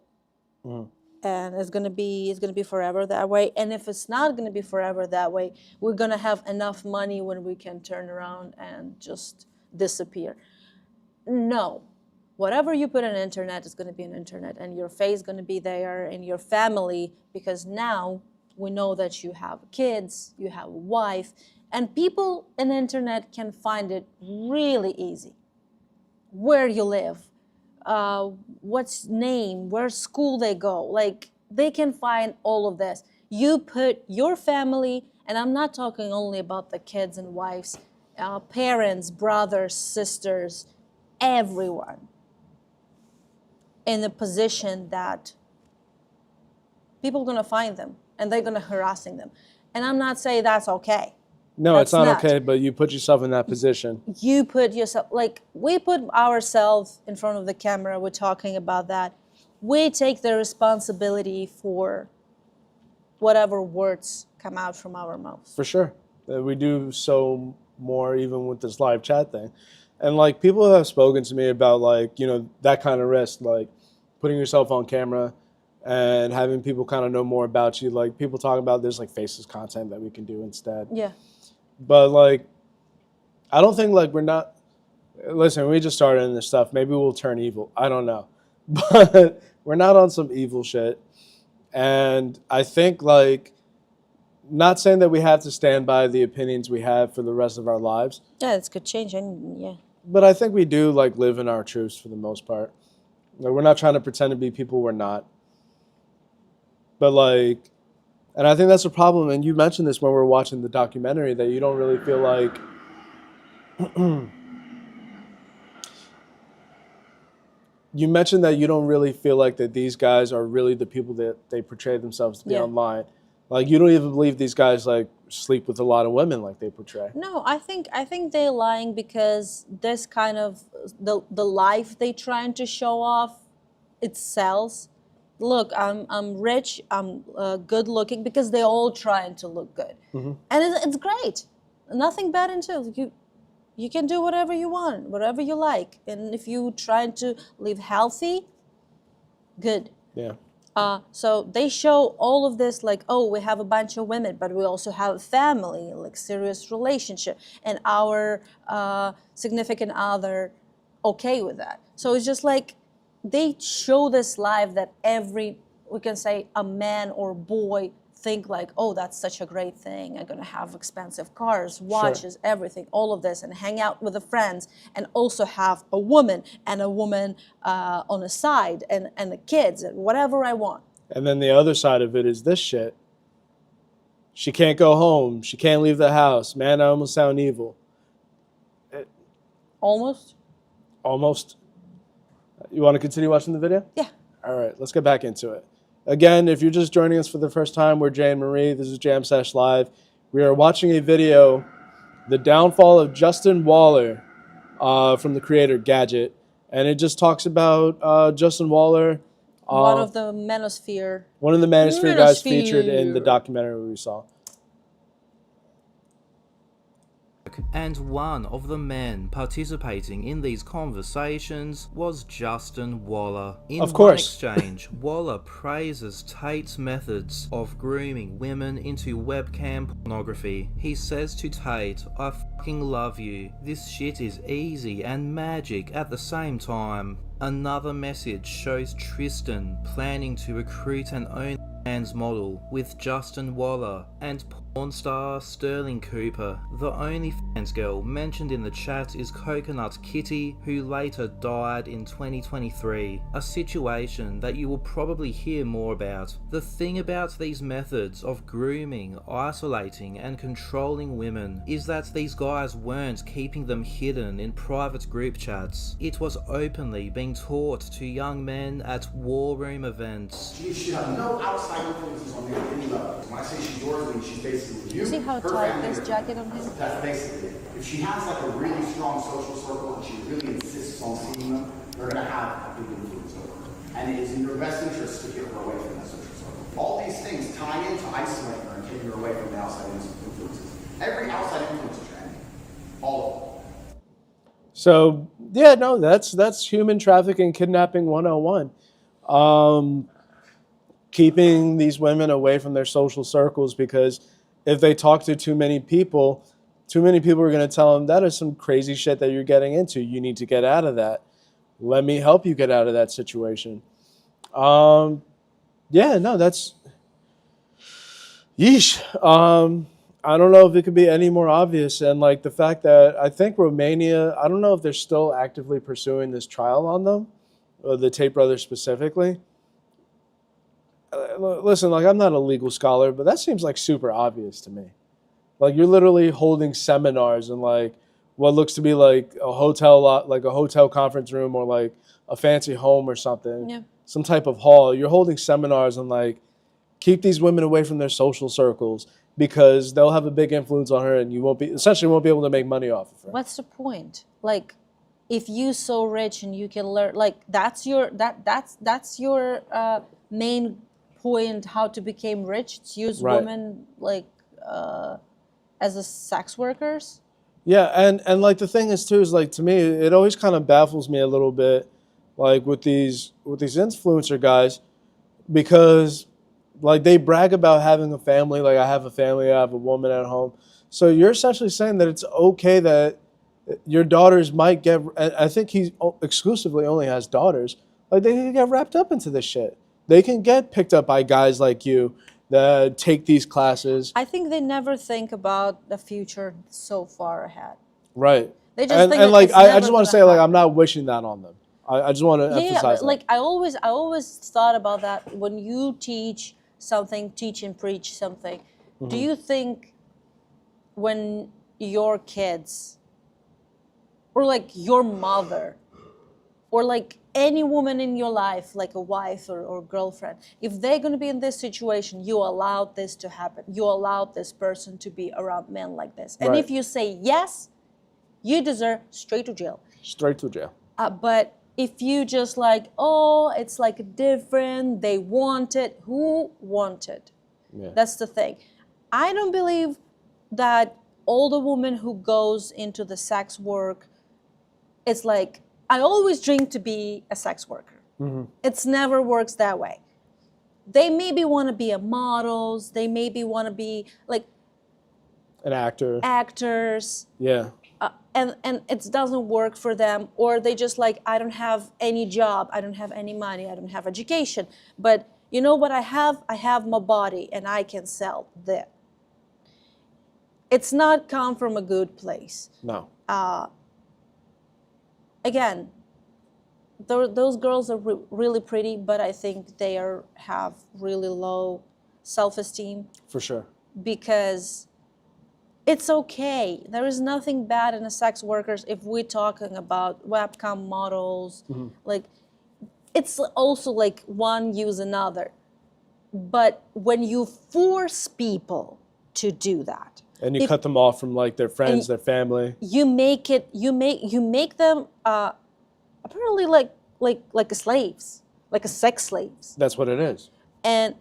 And it's gonna be forever that way. And if it's not gonna be forever that way, we're gonna have enough money when we can turn around and just disappear. No. Whatever you put on the internet is gonna be on the internet, and your face is gonna be there, and your family, because now we know that you have kids, you have a wife, and people on the internet can find it really easy. Where you live, what's name, where school they go, like they can find all of this. You put your family, and I'm not talking only about the kids and wives, parents, brothers, sisters, everyone in a position that people are gonna find them and they're gonna harassing them. And I'm not saying that's okay. No, That's it's not okay, but you put yourself in that position. You put yourself, like we put ourselves in front of the camera, we're talking about that. We take the responsibility for whatever words come out from our mouth. For sure. We do so more even with this live chat thing. And like people have spoken to me about like, you know, that kind of risk, like putting yourself on camera and having people kind of know more about you. Like people talk about there's like faceless content that we can do instead. Yeah. But like, I don't think like we're not, listen, we just started in this stuff. Maybe we'll turn evil. I don't know. But we're not on some evil shit. And I think like, not saying that we have to stand by the opinions we have for the rest of our lives. Yeah, it's could change. And yeah. But I think we do like live in our truths for the most part. Like, we're not trying to pretend to be people we're not. But like, and I think that's a problem. And you mentioned this when we were watching the documentary, that you don't really feel like you mentioned that you don't really feel like that these guys are really the people that they portray themselves to be online. Like you don't even believe these guys like sleep with a lot of women like they portray. No, I think they're lying because this kind of the life they trying to show off, it sells. Look, I'm rich, I'm good looking, because they're all trying to look good, and it's great. Nothing bad into it. You can do whatever you want, whatever you like, and if you trying to live healthy, good. Yeah. So they show all of this like, oh, we have a bunch of women, but we also have a family, like serious relationship, and our significant other okay with that. So it's just like they show this life that we can say a man or boy think like, oh, that's such a great thing. I'm gonna have expensive cars, watches, everything, all of this, and hang out with the friends, and also have a woman on the side, and the kids, and whatever I want. And then the other side of it is this shit. She can't go home. She can't leave the house. Man, I almost sound evil. Almost? Almost. You want to continue watching the video? Yeah. All right, let's get back into it. Again, if you're just joining us for the first time, we're Jay and Marie. This is Jam Sesh Live. We are watching a video, The Downfall of Justin Waller, from the creator Gadget. And it just talks about Justin Waller. One of the Manosphere. One of the Manosphere guys featured in the documentary we saw. and one of the men participating in these conversations was Justin Waller. In Of course. one exchange, Waller praises Tate's methods of grooming women into webcam pornography. He says to Tate, "I fucking love you. This shit is easy and magic at the same time." Another message shows Tristan planning to recruit an OnlyFans model with Justin Waller and porn star Sterling Cooper. The OnlyFans girl mentioned in the chat is Coconut Kitty, who later died in 2023, a situation that you will probably hear more about. The thing about these methods of grooming, isolating and controlling women is that these guys weren't keeping them hidden in private group chats. It was openly being taught to young men at war room events. She should have no outside influences on me at any level. When I say she's yours, I mean she's basically you. See how her tight family, this jacket on him? That's basically it. If she has like a really strong social circle and she really insists on seeing them, they're going to have a big influence over her. And it is in your best interest to get her away from that social circle. All these things tie into isolating her and taking her away from the outside influences. Every outside influence is your enemy. All of them. So yeah, no, that's human trafficking, kidnapping 101. Keeping these women away from their social circles, because if they talk to too many people are going to tell them that is some crazy shit that you're getting into. You need to get out of that. Let me help you get out of that situation. Yeah, no, that's yeesh. I don't know if it could be any more obvious. And like the fact that I think Romania, I don't know if they're still actively pursuing this trial on them, the Tate brothers specifically. Listen, like I'm not a legal scholar, but that seems like super obvious to me. Like you're literally holding seminars in like what looks to be like a hotel lot, like a hotel conference room or like a fancy home or something, Yeah. some type of hall. You're holding seminars and like keep these women away from their social circles because they'll have a big influence on her and you won't be able to make money off of her. What's the point? Like, if you so rich and you can learn, like that's your main point, how to become rich, to use Right. women like as a sex workers. Yeah, and like the thing is too is like to me it always kind of baffles me a little bit, like with these influencer guys, because like they brag about having a family, like I have a family, I have a woman at home. So you're essentially saying that it's okay that your daughters might get. I think he exclusively only has daughters. Like they can get wrapped up into this shit. They can get picked up by guys like you that take these classes. I think they never think about the future so far ahead. Right. They just think and like it's I never just want to gonna say like happen. I'm not wishing that on them. I just want to emphasize that. Like I always thought about that when you teach something, teach and preach something. Mm-hmm. Do you think when your kids or like your mother or like any woman in your life, like a wife or girlfriend, if they're going to be in this situation, you allowed this to happen. You allowed this person to be around men like this. And Right. if you say yes, you deserve straight to jail. Straight to jail. But if you just like, oh, it's like different, they want it, who want it? Yeah. That's the thing. I don't believe that all the women who goes into the sex work, it's like, I always dream to be a sex worker. Mm-hmm. It's never works that way. They maybe want to be a models, they maybe want to be like An actor. actors, Yeah. and it doesn't work for them, or they just like, I don't have any job, I don't have any money, I don't have education, but you know what I have my body and I can sell that. It's not come from a good place. No. Again, those girls are really pretty, but I think they have really low self-esteem. For sure. Because it's okay. There is nothing bad in a sex workers if we're talking about webcam models. Mm-hmm. Like, it's also like one use another. But when you force people to do that, And you cut them off from like their friends, their family. you make them apparently like a slaves, like a sex slaves. That's what it is. And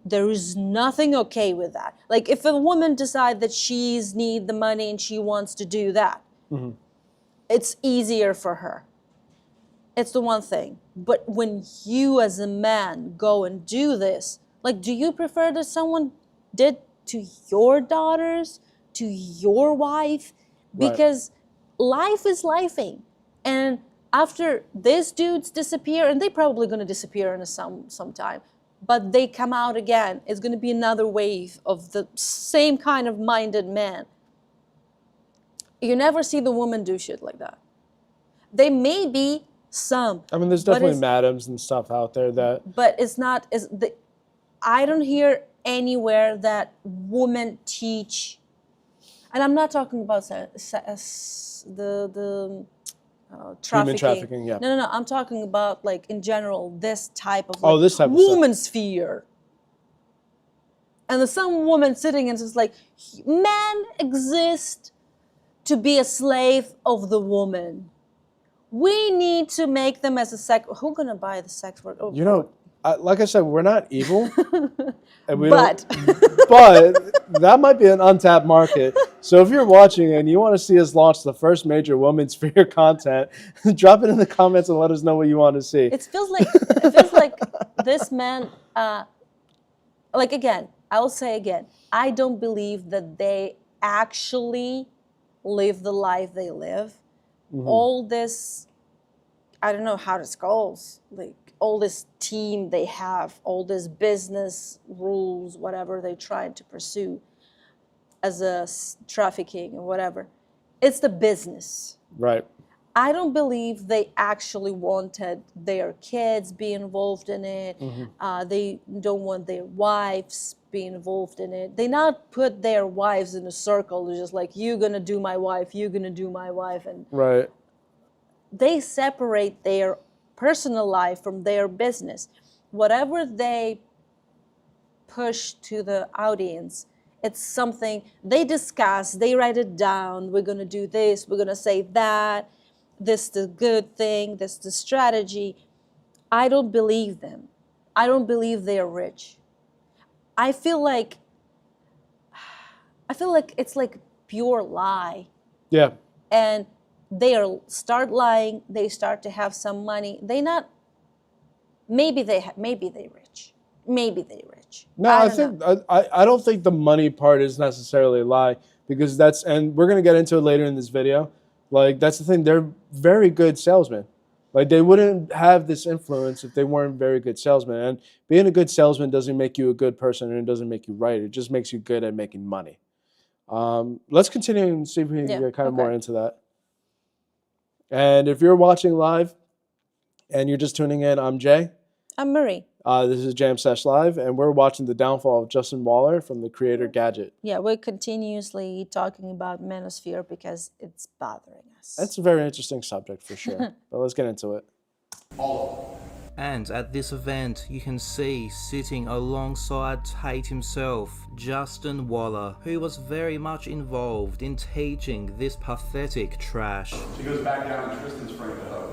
there is nothing okay with that. Like if a woman decides that she's need the money and she wants to do that, it's easier for her. It's the one thing. But when you as a man go and do this, like, do you prefer that someone did to your daughters, to your wife? Because life is lifing. And after these dudes disappear, and they're probably going to disappear in some time, but they come out again, it's going to be another wave of the same kind of minded man. You never see the woman do shit like that. They may be some. I mean, there's definitely madams and stuff out there that. But it's not. I don't hear anywhere that women teach, and I'm not talking about the trafficking. Human trafficking, yeah. No. I'm talking about like in general this type of this type of woman's sphere. And there's some woman sitting and just like, men exist to be a slave of the woman. We need to make them as a sex. Who's gonna buy the sex work? Oh, you know, like I said, we're not evil, and we but that might be an untapped market. So if you're watching and you want to see us launch the first major women's sphere content, drop it in the comments and let us know what you want to see. It feels like this man. Like again, I'll say again, I don't believe that they actually live the life they live. All this, I don't know how this goes, like all this team they have, all this business rules, whatever they're trying to pursue as a trafficking or whatever. It's the business. Right. I don't believe they actually wanted their kids be involved in it. They don't want their wives be involved in it. They not put their wives in a circle. They're just like, you're gonna do my wife, you're gonna do my wife, and they separate their personal life from their business. Whatever they push to the audience, it's something they discuss. They write it down. We're gonna do this. We're gonna say that. This is the good thing, this is the strategy. I don't believe them. I don't believe they are rich. I feel like it's like pure lie. Yeah. And they start lying, they start to have some money. Maybe they rich. Maybe they rich. No, I don't think the money part is necessarily a lie, because and we're gonna get into it later in this video. Like, that's the thing, they're very good salesmen. Like, they wouldn't have this influence if they weren't very good salesmen. And being a good salesman doesn't make you a good person, and it doesn't make you right. It just makes you good at making money. Let's continue and see if we can get kind of more into that. And if you're watching live and you're just tuning in, I'm Jay. I'm Marie. This is Jam Sesh Live, and we're watching the downfall of Justin Waller from the creator Gadget. Yeah, we're continuously talking about Manosphere because it's bothering us. That's a very interesting subject for sure, but let's get into it. And at this event, you can see sitting alongside Tate himself, Justin Waller, who was very much involved in teaching this pathetic trash. She goes back down to Tristan's frame to hug.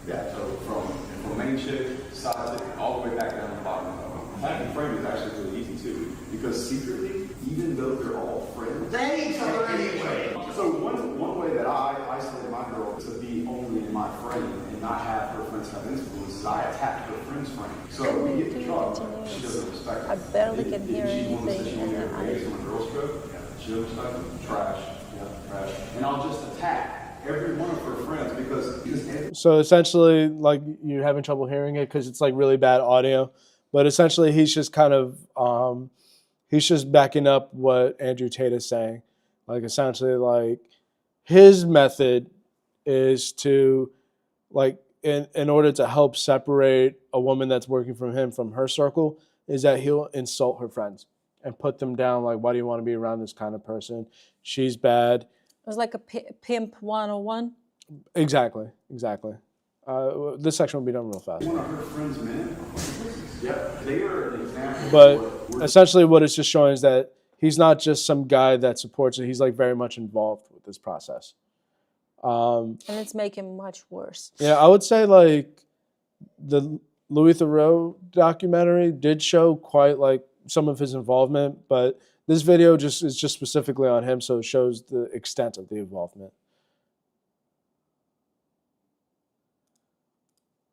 Yeah, so from main chick, side chick, all the way back down to the bottom of the hug. Backing frame is actually really easy too, because secretly, even though they're all friends, They need each other anyway. So one way that I isolated my girl to be only in my frame and not have her friends have influence is I attacked her friend's frame. So when we get in trouble, she doesn't respect me. I barely can hear anything. She's one of the girls go, she doesn't respect me. Trash. Trash. And I'll just attack every one of her friends because so essentially, like, you're having trouble hearing it because it's like really bad audio, but essentially he's just kind of he's just backing up what Andrew Tate is saying. Like, essentially, like, his method is to, like, in order to help separate a woman that's working from him from her circle, is that he'll insult her friends and put them down. Like, why do you want to be around this kind of person? She's bad. It was like a pimp 101. Exactly. This section will be done real fast. One of her friends' men, yep, they are an example. But essentially what it's just showing is that he's not just some guy that supports it. He's like very much involved with this process. And it's making much worse. Yeah, I would say like the Louis Theroux documentary did show quite like some of his involvement, but this video is just specifically on him, so it shows the extent of the involvement.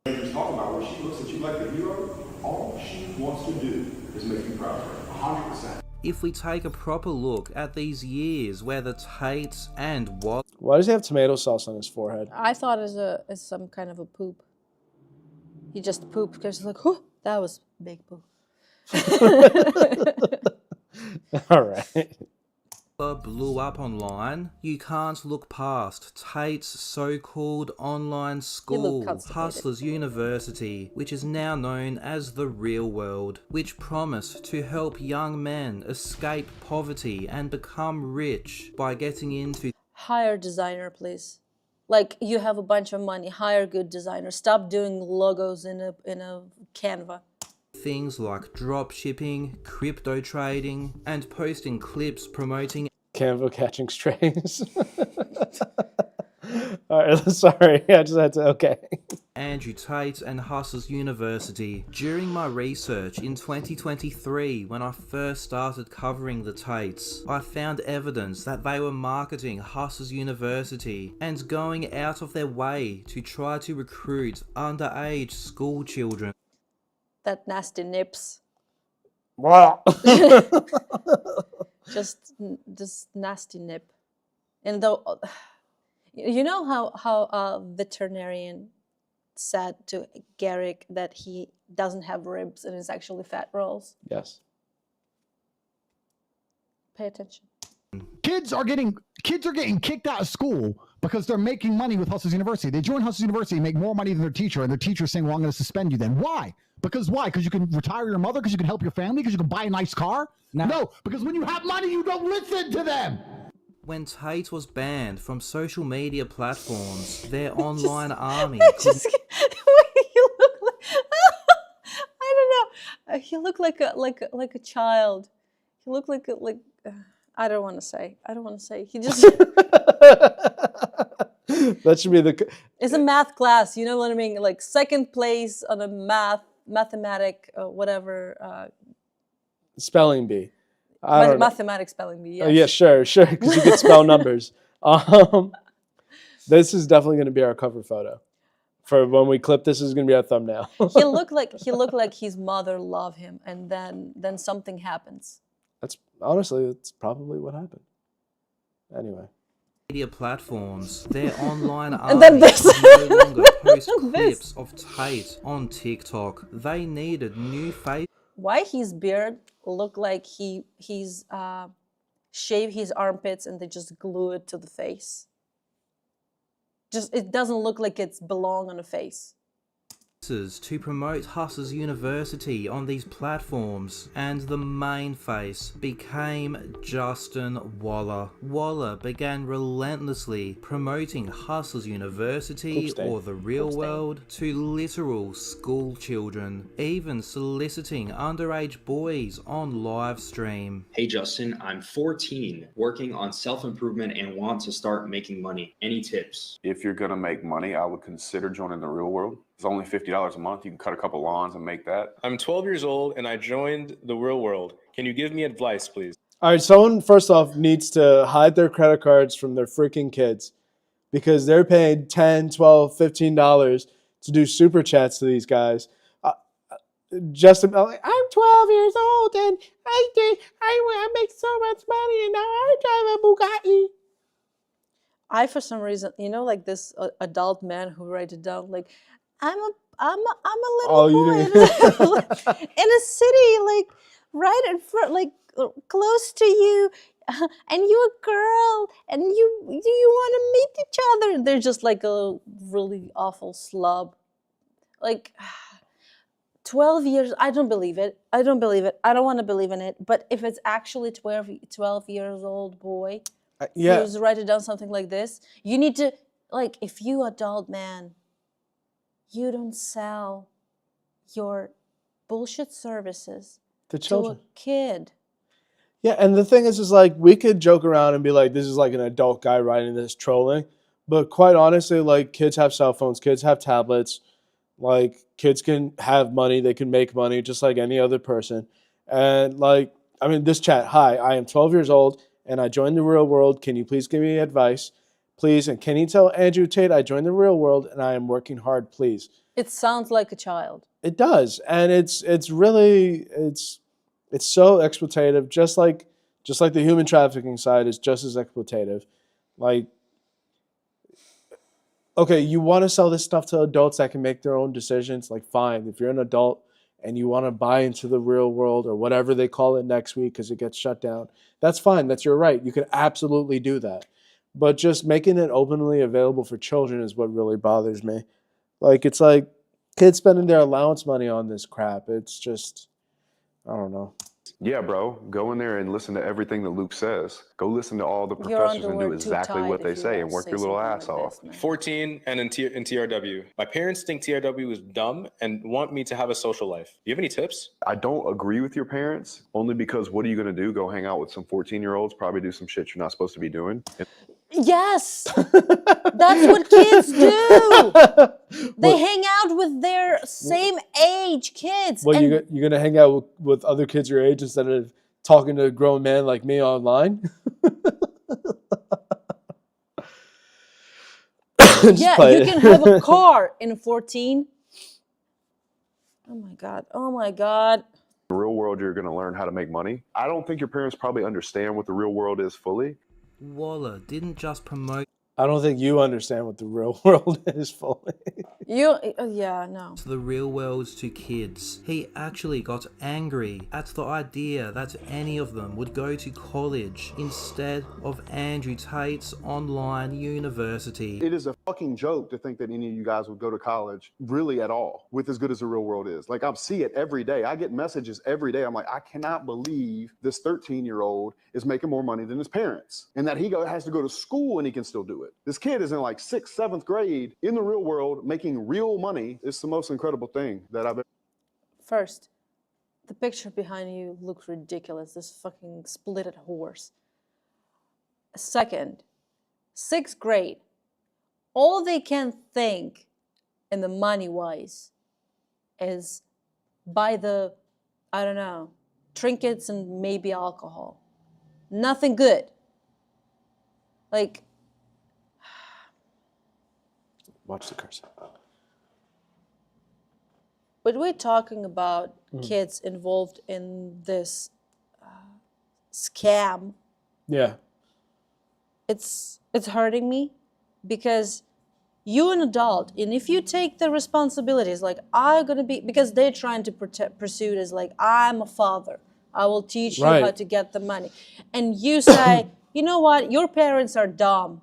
Andrew's talking about where she looks at you like the hero. All she wants to do is make you proud of her. 100%. If we take a proper look at these years where the Tates and Waller... Why does he have tomato sauce on his forehead? I thought as some kind of a poop. He just pooped because he's like, oh, that was big poop. All right. blew up online, you can't look past Tate's so-called online school, Hustlers University, which is now known as The Real World, which promised to help young men escape poverty and become rich by getting into... Hire designer, please. Like, you have a bunch of money, hire good designer. Stop doing logos in a Canva. Things like drop shipping, crypto trading, and posting clips promoting Canva catching strays. Alright, sorry, I just had to, okay. Andrew Tate and Hustlers University. During my research in 2023, when I first started covering the Tates, I found evidence that they were marketing Hustlers University and going out of their way to try to recruit underage school children. That nasty nips. Wow. just nasty nip. And though, you know how a veterinarian said to Garrick that he doesn't have ribs and is actually fat rolls? Yes. Pay attention. Kids are getting kicked out of school because they're making money with Hustlers University. They join Hustlers University, make more money than their teacher, and their teacher is saying, well, I'm going to suspend you then. Why? Because why? Because you can retire your mother? Because you can help your family? Because you can buy a nice car? No, because when you have money, you don't listen to them. When Tate was banned from social media platforms, their online army... Just, you look like, I don't know. He looked like a child. He looked like I don't want to say. He just... That should be the... It's a math class, you know what I mean? Like second place on a mathematic, whatever. Spelling bee. Mathematics spelling bee, yes. Oh, yeah, sure, because you can spell numbers. This is definitely going to be our cover photo. For when we clip this, is going to be our thumbnail. He looked like his mother loved him, and then something happens. That's probably what happened. Anyway. Media platforms, their online army And then this. no longer post clips of Tate on TikTok. They needed new faces. Why his beard looked like he's shaved his armpits and they just glue it to the face? Just, it doesn't look like it's belong on a face. To promote Hustlers University on these platforms, and the main face became Justin Waller. Waller began relentlessly promoting Hustlers University or The Real World to literal school children, even soliciting underage boys on live stream. Hey Justin, I'm 14, working on self-improvement and want to start making money. Any tips? If you're gonna make money, I would consider joining The Real World. It's only $50 a month. You can cut a couple lawns and make that. I'm 12 years old and I joined The Real World. Can you give me advice, please? All right, someone, first off, needs to hide their credit cards from their freaking kids because they're paying $10, $12, $15 to do super chats to these guys. Justin, I'm 12 years old and I make so much money and now I drive a Bugatti. I, for some reason, like this adult man who write it down, like, I'm a little boy in a city, like right in front, like close to you, and you a girl, and you want to meet each other. And they're just like a really awful slob. Like 12 years, I don't believe it. I don't want to believe in it. But if it's actually 12 years old boy who's writing down something like this, you need to, like, if you adult man, you don't sell your bullshit services to children. To a kid. Yeah, and the thing is like, we could joke around and be like, this is like an adult guy writing this trolling. But quite honestly, like, kids have cell phones, kids have tablets. Like, kids can have money, they can make money just like any other person. And like, I mean, this chat, hi, I am 12 years old and I joined the real world. Can you please give me advice? Please. And can you tell Andrew Tate I joined the real world and I am working hard, please? It sounds like a child. It does. And it's really, it's so exploitative, just like the human trafficking side is just as exploitative. Like, okay, you want to sell this stuff to adults that can make their own decisions, like fine. If you're an adult and you want to buy into the real world or whatever they call it next week because it gets shut down, that's fine. That's your right. You can absolutely do that. But just making it openly available for children is what really bothers me. Like, it's like kids spending their allowance money on this crap. It's just, I don't know. Yeah, bro. Go in there and listen to everything that Luke says. Go listen to all the professors and do exactly what they say and work your little ass off. 14 and in TRW. My parents think TRW is dumb and want me to have a social life. Do you have any tips? I don't agree with your parents, only because what are you going to do? Go hang out with some 14-year-olds, probably do some shit you're not supposed to be doing? Yes, that's what kids do. They hang out with their same age kids. Well, you're going to hang out with other kids your age instead of talking to a grown man like me online? Yeah, you can have a car in 14. Oh my God. Oh my God. In the real world, you're going to learn how to make money. I don't think your parents probably understand what the real world is fully. Waller didn't just promote. I don't think you understand what the real world is fully. Yeah, no. To the real world to kids. He actually got angry at the idea that any of them would go to college instead of Andrew Tate's online university. It is a fucking joke to think that any of you guys would go to college really at all with as good as the real world is. Like, I see it every day. I get messages every day. I'm like, I cannot believe this 13-year-old is making more money than his parents and that he has to go to school and he can still do it. This kid is in like 6th, 7th grade in the real world making real money. It's the most incredible thing that I've ever. First, the picture behind you looks ridiculous. This fucking splitted horse. Second, 6th grade. All they can think in the money-wise is buy the, I don't know, trinkets and maybe alcohol. Nothing good. Like, watch the cursor. But we're talking about kids involved in this scam. Yeah. It's hurting me because you're an adult, and if you take the responsibilities, like I'm gonna be, because they're trying to pursue it as like, I'm a father, I will teach you how to get the money, and you say, you know what, your parents are dumb.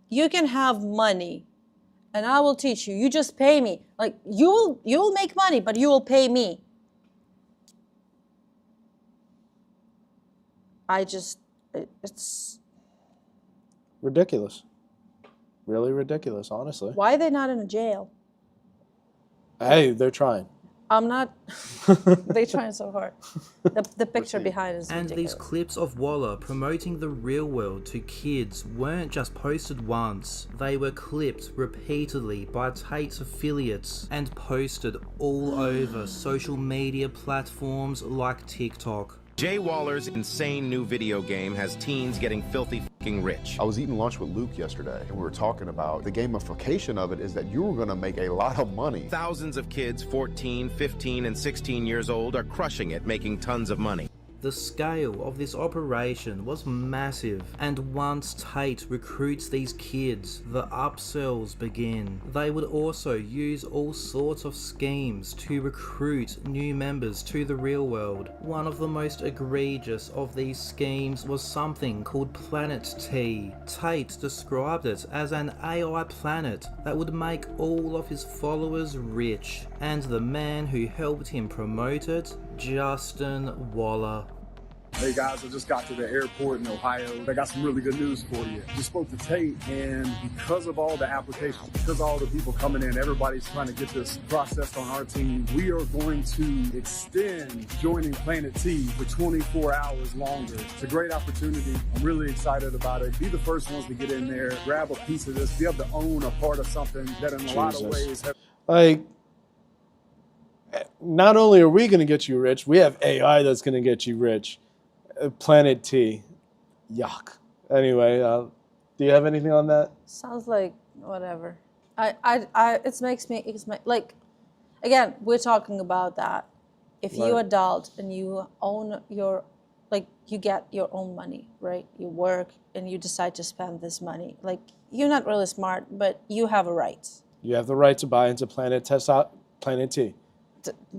You can have money, and I will teach you. You just pay me. Like you'll make money, but you will pay me. It's ridiculous. Really ridiculous, honestly. Why are they not in a jail? Hey, they're trying. I'm not. They're trying so hard. The picture behind is ridiculous. And these clips of Waller promoting the real world to kids weren't just posted once. They were clipped repeatedly by Tate's affiliates and posted all over social media platforms like TikTok. Jay Waller's insane new video game has teens getting filthy fucking rich. I was eating lunch with Luke yesterday, and we were talking about the gamification of it is that you're going to make a lot of money. Thousands of kids 14, 15, and 16 years old are crushing it, making tons of money. The scale of this operation was massive, and once Tate recruits these kids, the upsells begin. They would also use all sorts of schemes to recruit new members to the real world. One of the most egregious of these schemes was something called Planet T. Tate described it as an AI planet that would make all of his followers rich, and the man who helped him promote it, Justin Waller. Hey guys, I just got to the airport in Ohio. I got some really good news for you. Just spoke to Tate, and because of all the applications, because all the people coming in, everybody's trying to get this processed on our team, we are going to extend joining Planet T for 24 hours longer. It's a great opportunity. I'm really excited about it. Be the first ones to get in there, grab a piece of this, be able to own a part of something that in a lot of ways have... Like, Not only are we going to get you rich, we have AI that's going to get you rich. Planet T. Yuck. Anyway, do you have anything on that? Sounds like whatever. It makes me, like, again, we're talking about that. If you're Right. adult and you own your, like, you get your own money, right? You work and you decide to spend this money. Like, you're not really smart, but you have a right. You have the right to buy into Planet T.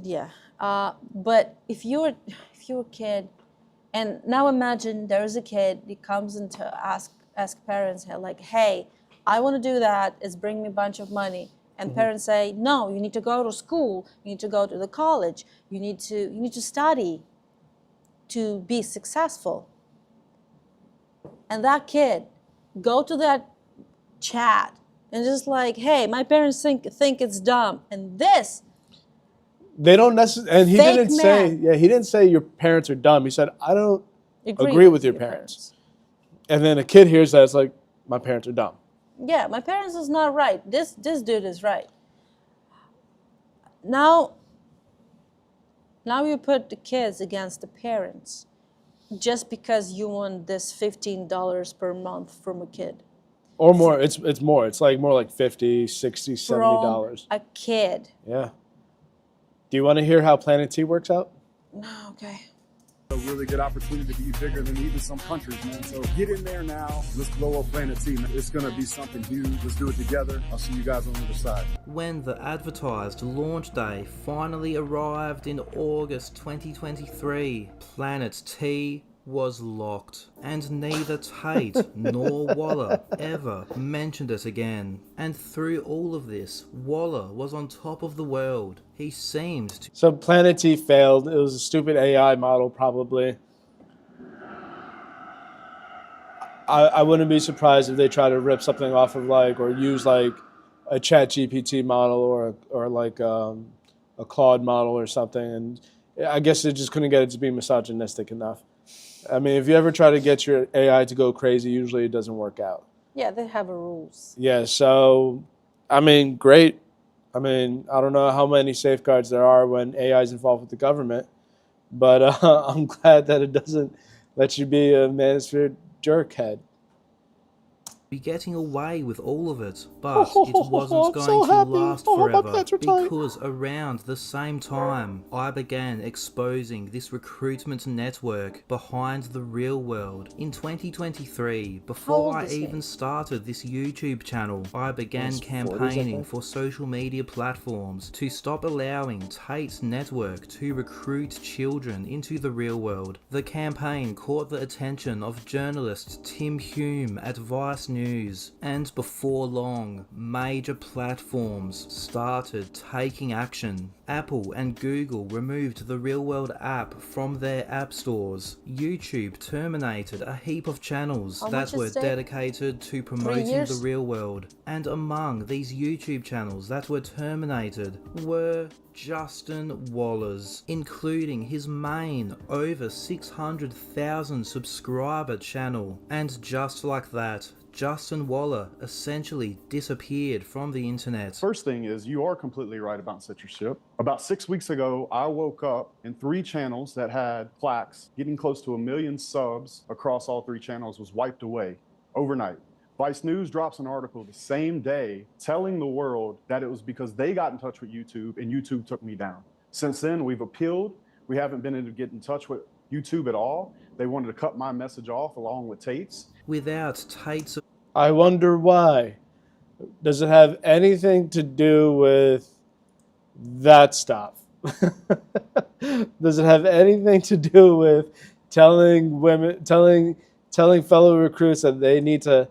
Yeah. But if you're a kid, and now imagine there's a kid that comes in to ask parents, like, hey, I want to do that. It's bring me a bunch of money. And parents say, no, you need to go to school. You need to go to the college. You need to study to be successful. And that kid go to that chat and just like, hey, my parents think it's dumb. And this, They don't necessarily, and he Fake didn't say, man. yeah, he didn't say your parents are dumb. He said, I don't agree with your parents. And then a kid hears that, it's like, my parents are dumb. yeah, my parents is not right. This dude is right. Now you put the kids against the parents just because you want this $15 per month from a kid. Or more. It's more. It's like more like $50, $60, $70. From a kid. Yeah. Do you want to hear how Planet T works out? No, okay. A really good opportunity to be bigger than even some countries, man. So get in there now. Let's blow up Planet T. It's going to be something huge. Let's do it together. I'll see you guys on the other side. When the advertised launch day finally arrived in August 2023, Planet T was locked, and neither Tate nor Waller ever mentioned it again. And through all of this, Waller was on top of the world. He seemed to... So Planet T failed. It was a stupid AI model, probably. I wouldn't be surprised if they try to rip something off of like, or use like a ChatGPT model or like a Claude model or something. And I guess they just couldn't get it to be misogynistic enough. I mean, if you ever try to get your AI to go crazy, usually it doesn't work out. Yeah, they have rules. Yeah, so, I mean, great. I mean, I don't know how many safeguards there are when AI is involved with the government, but I'm glad that it doesn't let you be a manosphere jerkhead. Be getting away with all of it, but it wasn't going to last forever, because around the same time I began exposing this recruitment network behind the real world. In 2023, before I even started this YouTube channel, I began campaigning for social media platforms to stop allowing Tate's network to recruit children into the real world. The campaign caught the attention of journalist Tim Hume at Vice News, and before long, major platforms started taking action. Apple and Google removed the Real World app from their app stores. YouTube terminated a heap of channels that were dedicated to promoting the real world. And among these YouTube channels that were terminated were Justin Waller's, including his main over 600,000 subscriber channel. And just like that, Justin Waller essentially disappeared from the internet. First thing is, you are completely right about censorship. About 6 weeks ago, I woke up and 3 channels that had plaques getting close to 1 million subs across all 3 channels was wiped away overnight. Vice News drops an article the same day telling the world that it was because they got in touch with YouTube and YouTube took me down. Since then, we've appealed. We haven't been able to get in touch with YouTube at all. They wanted to cut my message off along with Tate's. Without Tate's... I wonder why. Does it have anything to do with that stuff? Does it have anything to do with telling fellow recruits that they need to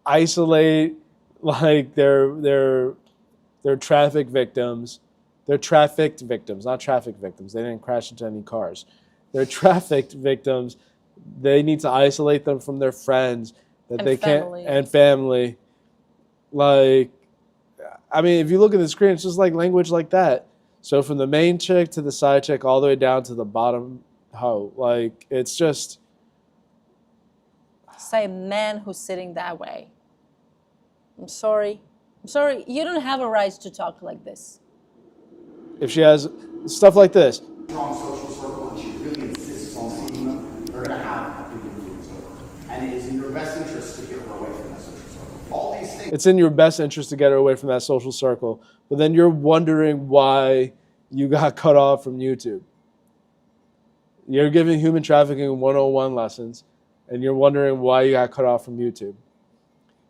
isolate like their traffic victims? They're trafficked victims, not traffic victims. They didn't crash into any cars. They're trafficked victims. They need to isolate them from their friends that they can't, and family. Like, I mean, if you look at the screen, it's just like language like that. So from the main chick to the side chick, all the way down to the bottom hoe. Like, it's just... Say a man who's sitting that way. I'm sorry. You don't have a right to talk like this. If she has stuff like this. Strong social circle and she really insists on seeing them, they're going to have a big influence over her. And it is in your best interest to get her away from that social circle. All these things. It's in your best interest to get her away from that social circle. But then you're wondering why you got cut off from YouTube. You're giving human trafficking 101 lessons, and you're wondering why you got cut off from YouTube.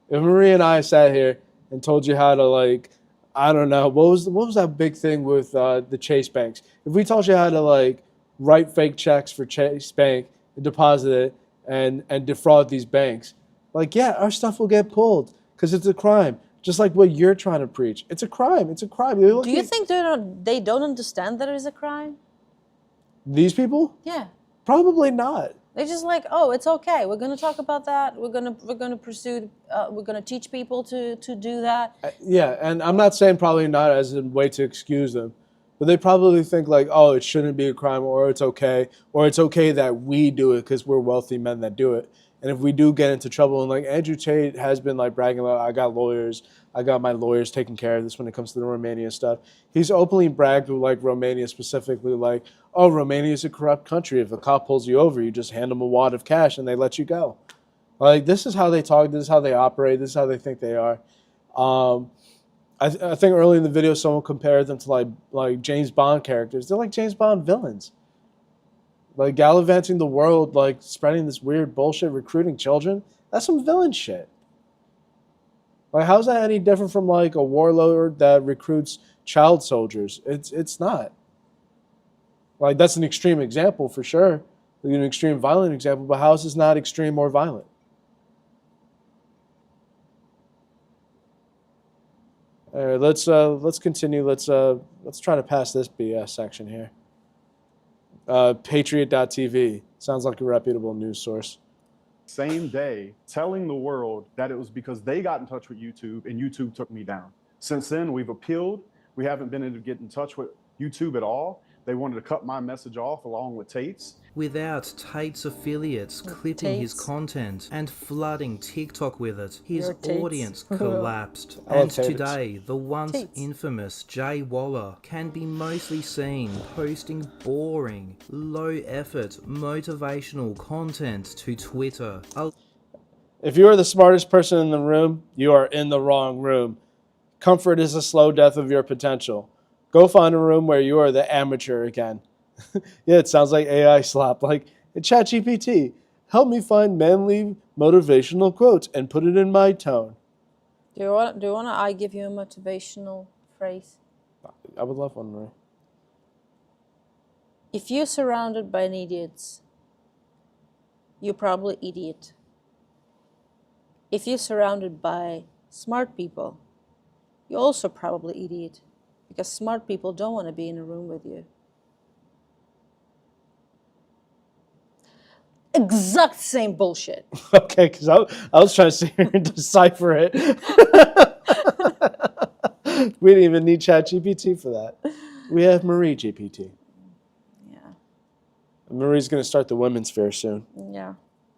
If Marie and I sat here and told you how to, like, I don't know, what was that big thing with the Chase banks? If we told you how to, like, write fake checks for Chase Bank and deposit it and defraud these banks, like, yeah, our stuff will get pulled because it's a crime. Just like what you're trying to preach. It's a crime. It's a crime. Do you think they don't understand that it is a crime? These people? Yeah. Probably not. They're just like, oh, it's okay. We're gonna talk about that. We're gonna pursue. We're gonna teach people to do that. Yeah, and I'm not saying probably not as a way to excuse them, but they probably think like, oh, it shouldn't be a crime, or it's okay that we do it because we're wealthy men that do it. And if we do get into trouble, and like Andrew Tate has been like bragging about, I got lawyers, I got my lawyers taking care of this when it comes to the Romania stuff. He's openly bragged with like Romania specifically, like, oh, Romania is a corrupt country. If a cop pulls you over, you just hand them a wad of cash and they let you go. Like, this is how they talk. This is how they operate. This is how they think they are. I think early in the video, someone compared them to like James Bond characters. They're like James Bond villains. Like gallivanting the world, like spreading this weird bullshit, recruiting children. That's some villain shit. Like, how's that any different from like a warlord that recruits child soldiers? It's not. Like, that's an extreme example for sure, an extreme violent example. But how is this not extreme or violent? All right, let's continue. Let's try to pass this BS section here. Patriot.tv sounds like a reputable news source. Same day, telling the world that it was because they got in touch with YouTube and YouTube took me down. Since then, we've appealed. We haven't been able to get in touch with YouTube at all. They wanted to cut my message off along with Tate's. Without Tate's affiliates clipping his content and flooding TikTok with it, his audience collapsed. And today, the once infamous Jay Waller can be mostly seen posting boring, low-effort, motivational content to Twitter. If you are the smartest person in the room, you are in the wrong room. Comfort is a slow death of your potential. Go find a room where you are the amateur again. Yeah, it sounds like AI slap. Like, ChatGPT, help me find manly motivational quotes and put it in my tone. Do you want I give you a motivational phrase? I would love one, Marie. If you're surrounded by idiots, you're probably idiot. If you're surrounded by smart people, you're also probably idiot. Because smart people don't want to be in a room with you. Exact same bullshit. Okay, because I was trying to sit here and decipher it. We didn't even need ChatGPT for that. We have Marie GPT. Yeah. Marie's going to start the women's fair soon. Yeah.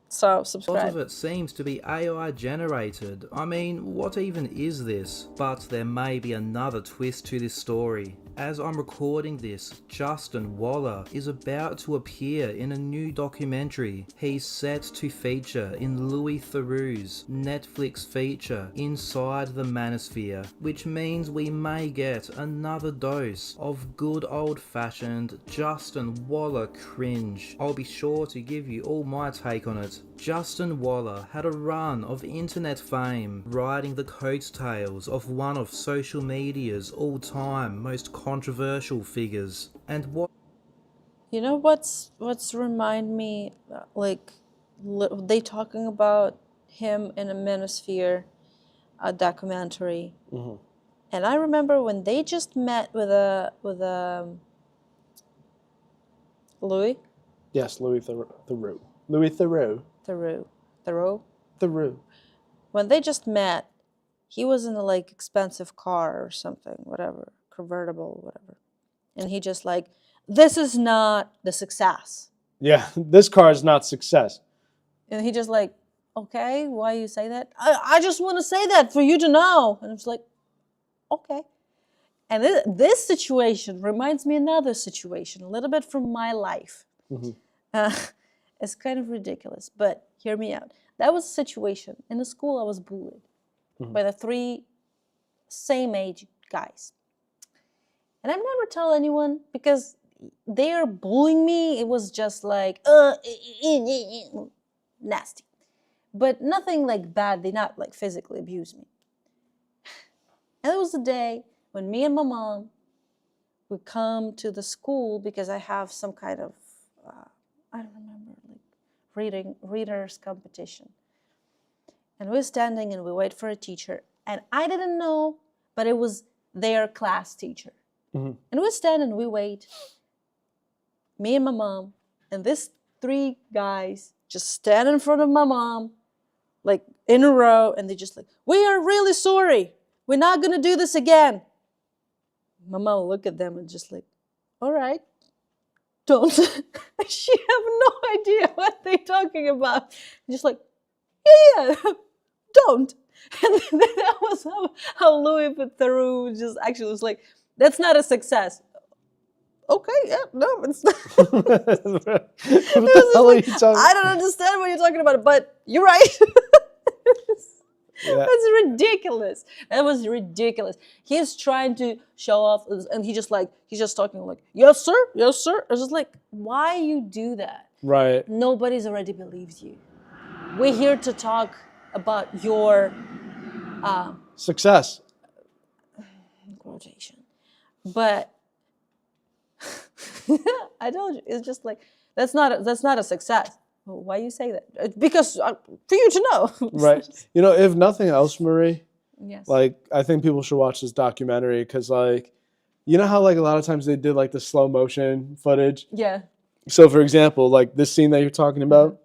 So, subscribe. A lot of it seems to be AI generated. I mean, what even is this? But there may be another twist to this story. As I'm recording this, Justin Waller is about to appear in a new documentary he's set to feature in Louis Theroux's Netflix feature Inside The Manosphere, which means we may get another dose of good old-fashioned Justin Waller cringe. I'll be sure to give you all my take on it. Justin Waller had a run of internet fame, riding the coattails of one of social media's all-time most controversial figures. And what... You know what's remind me, like, they talking about him in a Manosphere documentary. Mm-hmm. And I remember when they just met with Louis? Yes, Louis Theroux. Louis Theroux. Theroux. When they just met, he was in a like expensive car or something, whatever, convertible, whatever. And he just like, this is not the success. Yeah, this car is not success. And he just like, okay, why you say that? I just want to say that for you to know. And it's like, okay. And this situation reminds me another situation, a little bit from my life. It's kind of ridiculous, but hear me out. That was a situation. In the school, I was bullied by the 3 same age guys. And I've never told anyone because they are bullying me. It was just like, nasty. But nothing like bad. They not like physically abuse me. And it was the day when me and my mom would come to the school because I have some kind of, I don't remember, like readers competition. And we're standing and we wait for a teacher. And I didn't know, but it was their class teacher. And we stand and we wait. Me and my mom, and these 3 guys just stand in front of my mom, like in a row, and they just like, we are really sorry. We're not going to do this again. My mom will look at them and just like, all right, don't. She have no idea what they're talking about. Just like, yeah, don't. And that was how Louis Theroux just actually was like, that's not a success. Okay, yeah, no, it's not. What the hell are you talking? I don't understand what you're talking about, but you're right. Yeah. That's ridiculous. That was ridiculous. He's trying to show off, and he's just talking like, yes, sir, yes, sir. I was just like, why you do that? Right. Nobody's already believes you. We're here to talk about your success. Quotation. But I told you, it's just like, that's not a success. Well, why you say that? Because for you to know. Right. You know, if nothing else, Marie, yes. like, I think people should watch this documentary because, like, you know how, like, a lot of times they did, like, the slow motion footage? Yeah. So, for example, like, this scene that you're talking about,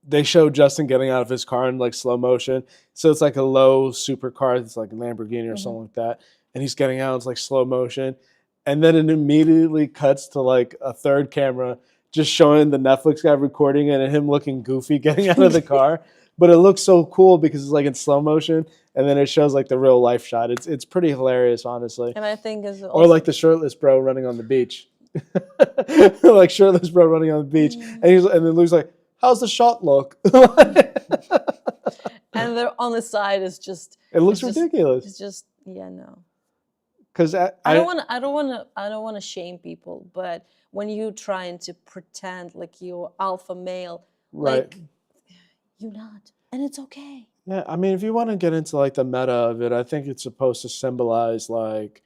they show Justin getting out of his car in, like, slow motion. So it's, like, a low supercar. It's, like, a Lamborghini or something like that. And he's getting out. It's, like, slow motion. And then it immediately cuts to, like, a third camera just showing the Netflix guy recording it and him looking goofy getting out of the car. But it looks so cool because it's like in slow motion, and then it shows like the real life shot. It's pretty hilarious, honestly. And I think is or like the shirtless bro running on the beach, like shirtless bro running on the beach, and then Lou's like, "How's the shot look?" And they're on the side is just. It looks ridiculous. It's just no. Because I don't want to shame people, but when you're trying to pretend like you're alpha male, right. like you're not, and it's okay. Yeah, I mean, if you want to get into like the meta of it, I think it's supposed to symbolize like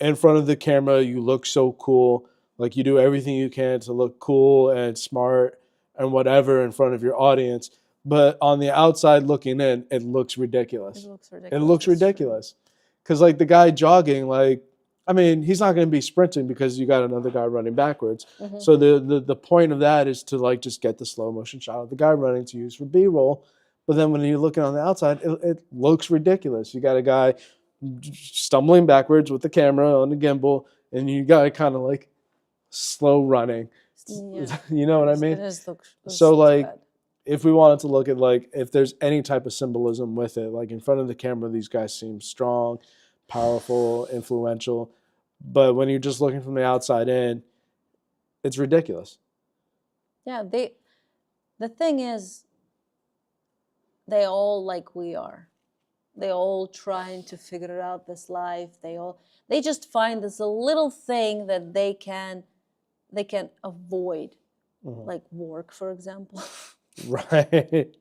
in front of the camera, you look so cool, like you do everything you can to look cool and smart and whatever in front of your audience, but on the outside looking in, it looks ridiculous. It looks ridiculous. Because, like, the guy jogging, like, I mean, he's not going to be sprinting because you got another guy running backwards. So the point of that is to, like, just get the slow motion shot of the guy running to use for B-roll. But then when you're looking on the outside, it looks ridiculous. You got a guy stumbling backwards with the camera on the gimbal, and you got it kind of, like, slow running. Yeah. You know what I mean? So, like, if we wanted to look at, like, if there's any type of symbolism with it, like in front of the camera, these guys seem strong, powerful, influential. But when you're just looking from the outside in, it's ridiculous. Yeah, the thing is, they all like we are. They all trying to figure out this life. They just find this a little thing that they can avoid, like work, for example. Right.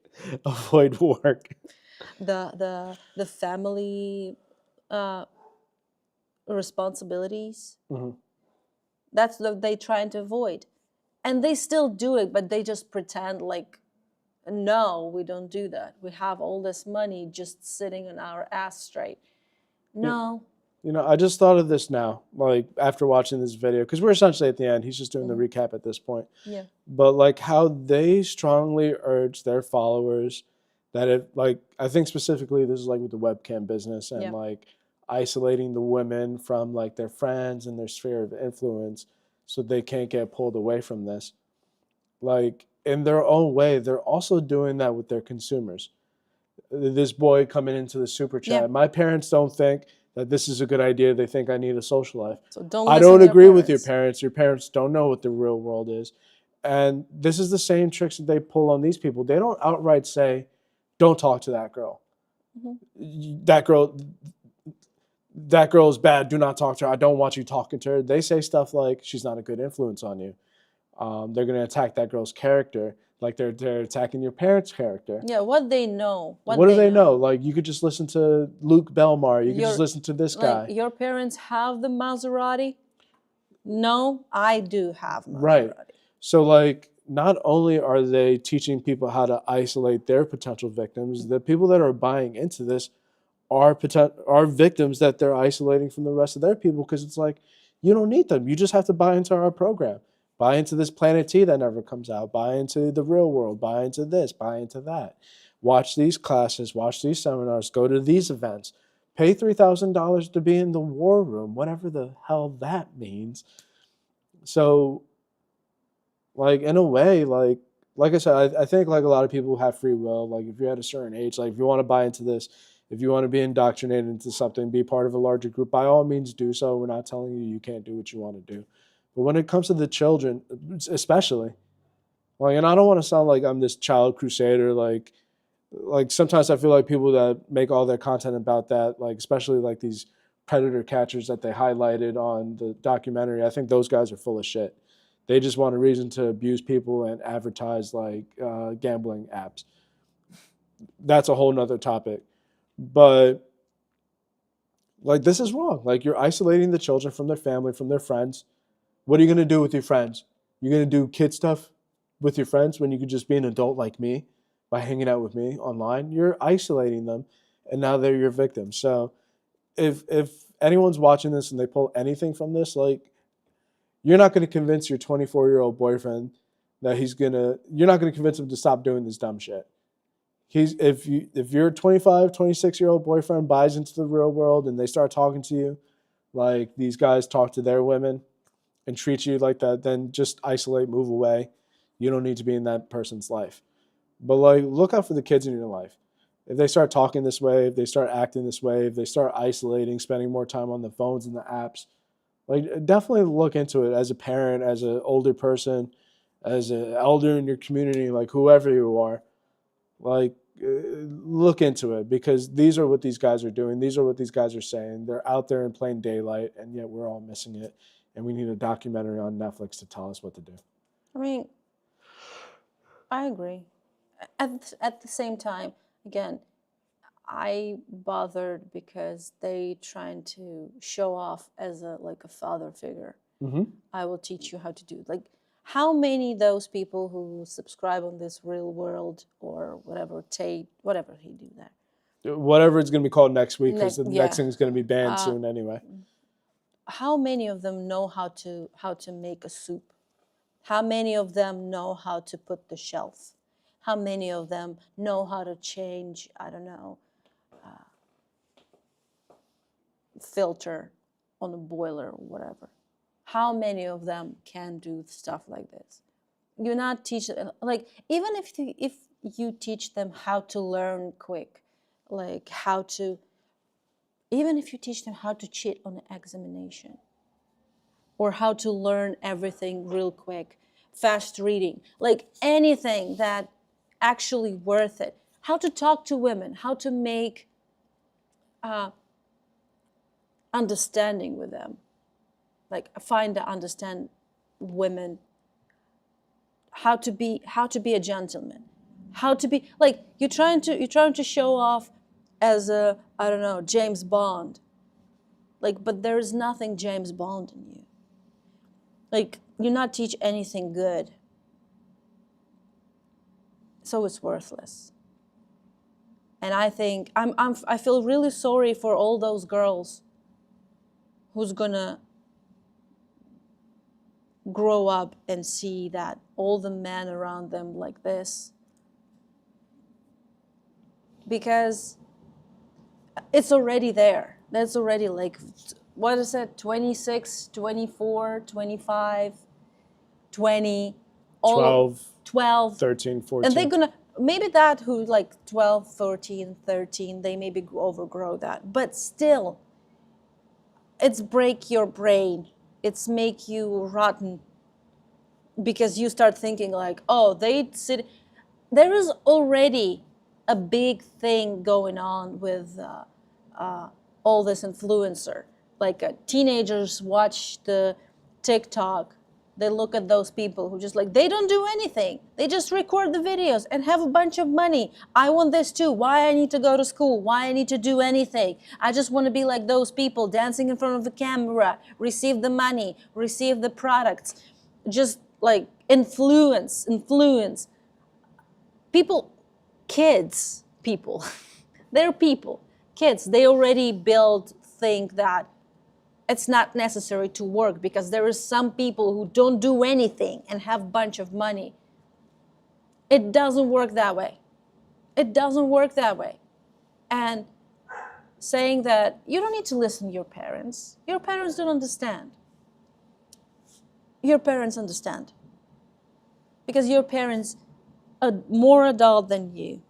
Avoid work. The family responsibilities. That's what they trying to avoid. And they still do it, but they just pretend like, no, we don't do that. We have all this money just sitting on our ass straight. No. You know, I just thought of this now, like after watching this video, because we're essentially at the end. He's just doing the recap at this point. Yeah. But like how they strongly urge their followers that if, like, I think specifically this is like with the webcam business and like isolating the women from like their friends and their sphere of influence so they can't get pulled away from this. Like in their own way, they're also doing that with their consumers. This boy coming into the super chat. My parents don't think that this is a good idea. They think I need a social life. So don't I listen don't to your agree with your parents. parents. Your parents don't know what the real world is. And this is the same tricks that they pull on these people. They don't outright say, don't talk to that girl. That girl is bad. Do not talk to her. I don't want you talking to her. They say stuff like, she's not a good influence on you. They're going to attack that girl's character like they're attacking your parents' character. Yeah, what they know. What do they know? Like, you could just listen to Luke Belmar. You could just listen to this guy. Like, your parents have the Maserati? No, I do have Maserati. Right. So, like, not only are they teaching people how to isolate their potential victims, the people that are buying into this are victims that they're isolating from the rest of their people, because it's like, you don't need them. You just have to buy into our program. Buy into this Planet T that never comes out. Buy into the real world. Buy into this. Buy into that. Watch these classes. Watch these seminars. Go to these events. Pay $3,000 to be in the war room, whatever the hell that means. So, like, in a way, like I said, I think like a lot of people have free will. Like, if you're at a certain age, like if you want to buy into this, if you want to be indoctrinated into something, be part of a larger group, by all means do so. We're not telling you can't do what you want to do. But when it comes to the children, especially, like, and I don't want to sound like I'm this child crusader, like sometimes I feel like people that make all their content about that, like especially like these predator catchers that they highlighted on the documentary, I think those guys are full of shit. They just want a reason to abuse people and advertise like gambling apps. That's a whole nother topic. But like, this is wrong. Like, you're isolating the children from their family, from their friends. What are you going to do with your friends? You're going to do kid stuff with your friends when you could just be an adult like me by hanging out with me online? You're isolating them, and now they're your victims. So if anyone's watching this and they pull anything from this, like, you're not going to convince your 24-year-old boyfriend that you're not going to convince him to stop doing this dumb shit. If your 25, 26-year-old boyfriend buys into the real world and they start talking to you like these guys talk to their women and treat you like that, then just isolate, move away. You don't need to be in that person's life. But like, look out for the kids in your life. If they start talking this way, if they start acting this way, if they start isolating, spending more time on the phones and the apps, like, definitely look into it as a parent, as an older person, as an elder in your community, like whoever you are. Like, look into it, because these are what these guys are doing. These are what these guys are saying. They're out there in plain daylight, and yet we're all missing it. And we need a documentary on Netflix to tell us what to do. I mean, I agree. At the same time, again, I bothered because they trying to show off as a father figure. Mm-hmm. I will teach you how to do. Like, how many of those people who subscribe on this real world or whatever whatever he do there, whatever it's going to be called next week, because the next thing is going to be banned soon anyway. How many of them know how to make a soup? How many of them know how to put the shelf? How many of them know how to change, I don't know, filter on a boiler or whatever? How many of them can do stuff like this? You're not teaching, like, even if you teach them how to learn quick, like even if you teach them how to cheat on an examination, or how to learn everything real quick, fast reading, like anything that actually worth it, how to talk to women, how to make understanding with them, like understand women, how to be a gentleman, how to be, like, you're trying to show off as a, I don't know, James Bond, like, but there is nothing James Bond in you. Like, you're not teach anything good, so it's worthless. And I think I feel really sorry for all those girls who's gonna grow up and see that all the men around them like this, because it's already there. That's already, like, what is it, 26, 24, 25, 20, 12, 13, 14. and they're gonna, maybe that who like 12, 14, 13, they maybe overgrow that, but still it's break your brain. It's make you rotten. Because you start thinking like, oh, they sit. There is already a big thing going on with all this influencer. Like teenagers watch the TikTok. They look at those people who just like, they don't do anything. They just record the videos and have a bunch of money. I want this too. Why I need to go to school? Why I need to do anything? I just want to be like those people dancing in front of the camera, receive the money, receive the products. Just like influence. People, kids, people, they're people. Kids, they already think that it's not necessary to work because there is some people who don't do anything and have a bunch of money. It doesn't work that way. It doesn't work that way. And saying that you don't need to listen to your parents don't understand. Your parents understand. Because your parents are more adult than you.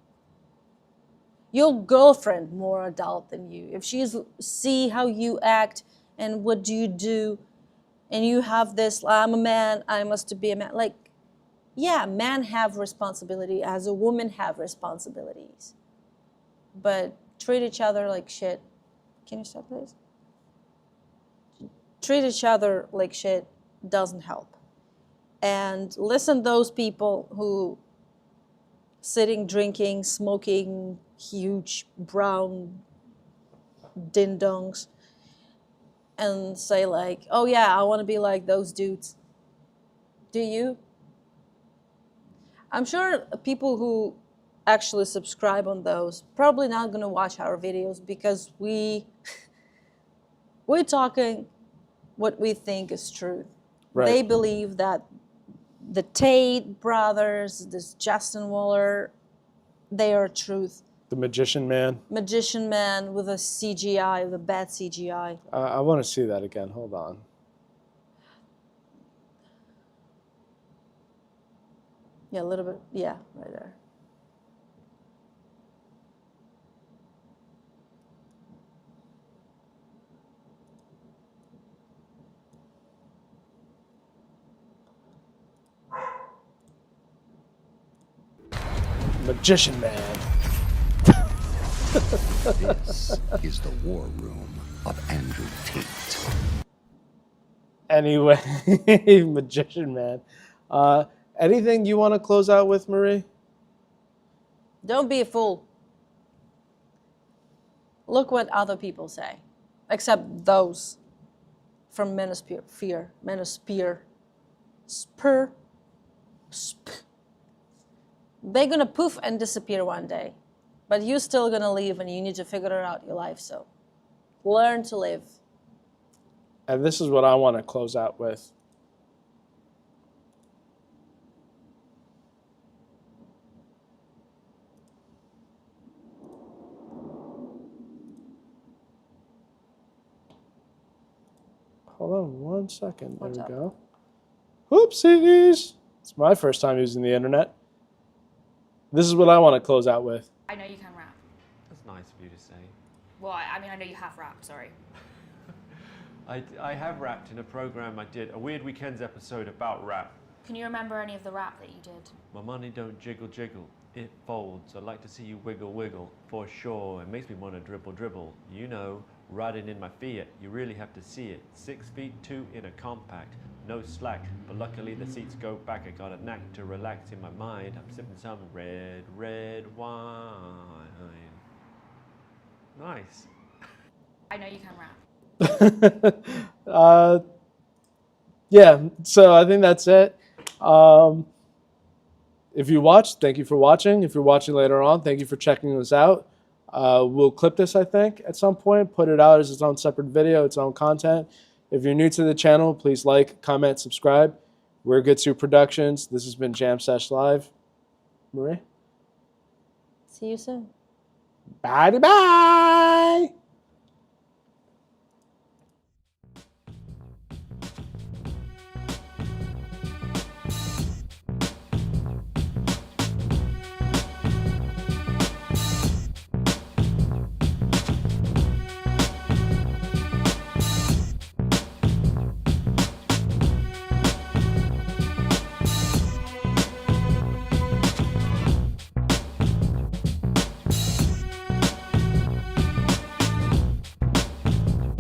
Your girlfriend more adult than you. If she's see how you act and what do you do, and you have this, I'm a man, I must be a man. Like, yeah, men have responsibility as a woman have responsibilities. But treat each other like shit. Can you stop, please? Treat each other like shit doesn't help. And listen to those people who sitting, drinking, smoking huge brown ding-dongs and say like, oh yeah, I want to be like those dudes. Do you? I'm sure people who actually subscribe on those probably not going to watch our videos because we're talking what we think is truth. Right. They believe that the Tate brothers, this Justin Waller, they are truth. The Magician Man. Magician Man with a CGI, with a bad CGI. I want to see that again. Hold on. Yeah, a little bit. Yeah, right there. Magician Man. This is the war room of Andrew Tate. Anyway, Magician Man. Anything you want to close out with, Marie? Don't be a fool. Look what other people say, except those from Manosphere. They're gonna poof and disappear one day, but you're still gonna live, and you need to figure out your life. So, learn to live. And this is what I want to close out with. Hold on 1 second. There we go. Oopsies. It's my first time using the internet. This is what I want to close out with. I know you can rap. That's nice of you to say. Well, I mean, I know you have rapped, sorry. I have rapped in a program I did, a Weird Weekends episode about rap. Can you remember any of the rap that you did? My money don't jiggle jiggle, it folds. I'd like to see you wiggle wiggle, for sure. It makes me want to dribble dribble. You know, riding in my Fiat, you really have to see it. 6'2" in a compact, no slack, but luckily the seats go back. I got a knack to relax in my mind. I'm sipping some red wine. Nice. I know you can rap. Yeah, so I think that's it. If you watched, thank you for watching. If you're watching later on, thank you for checking this out. We'll clip this, I think, at some point, put it out as its own separate video, its own content. If you're new to the channel, please like, comment, subscribe. We're Gitsu Productions. This has been Jam Sesh Live. Marie? See you soon. Bye-bye.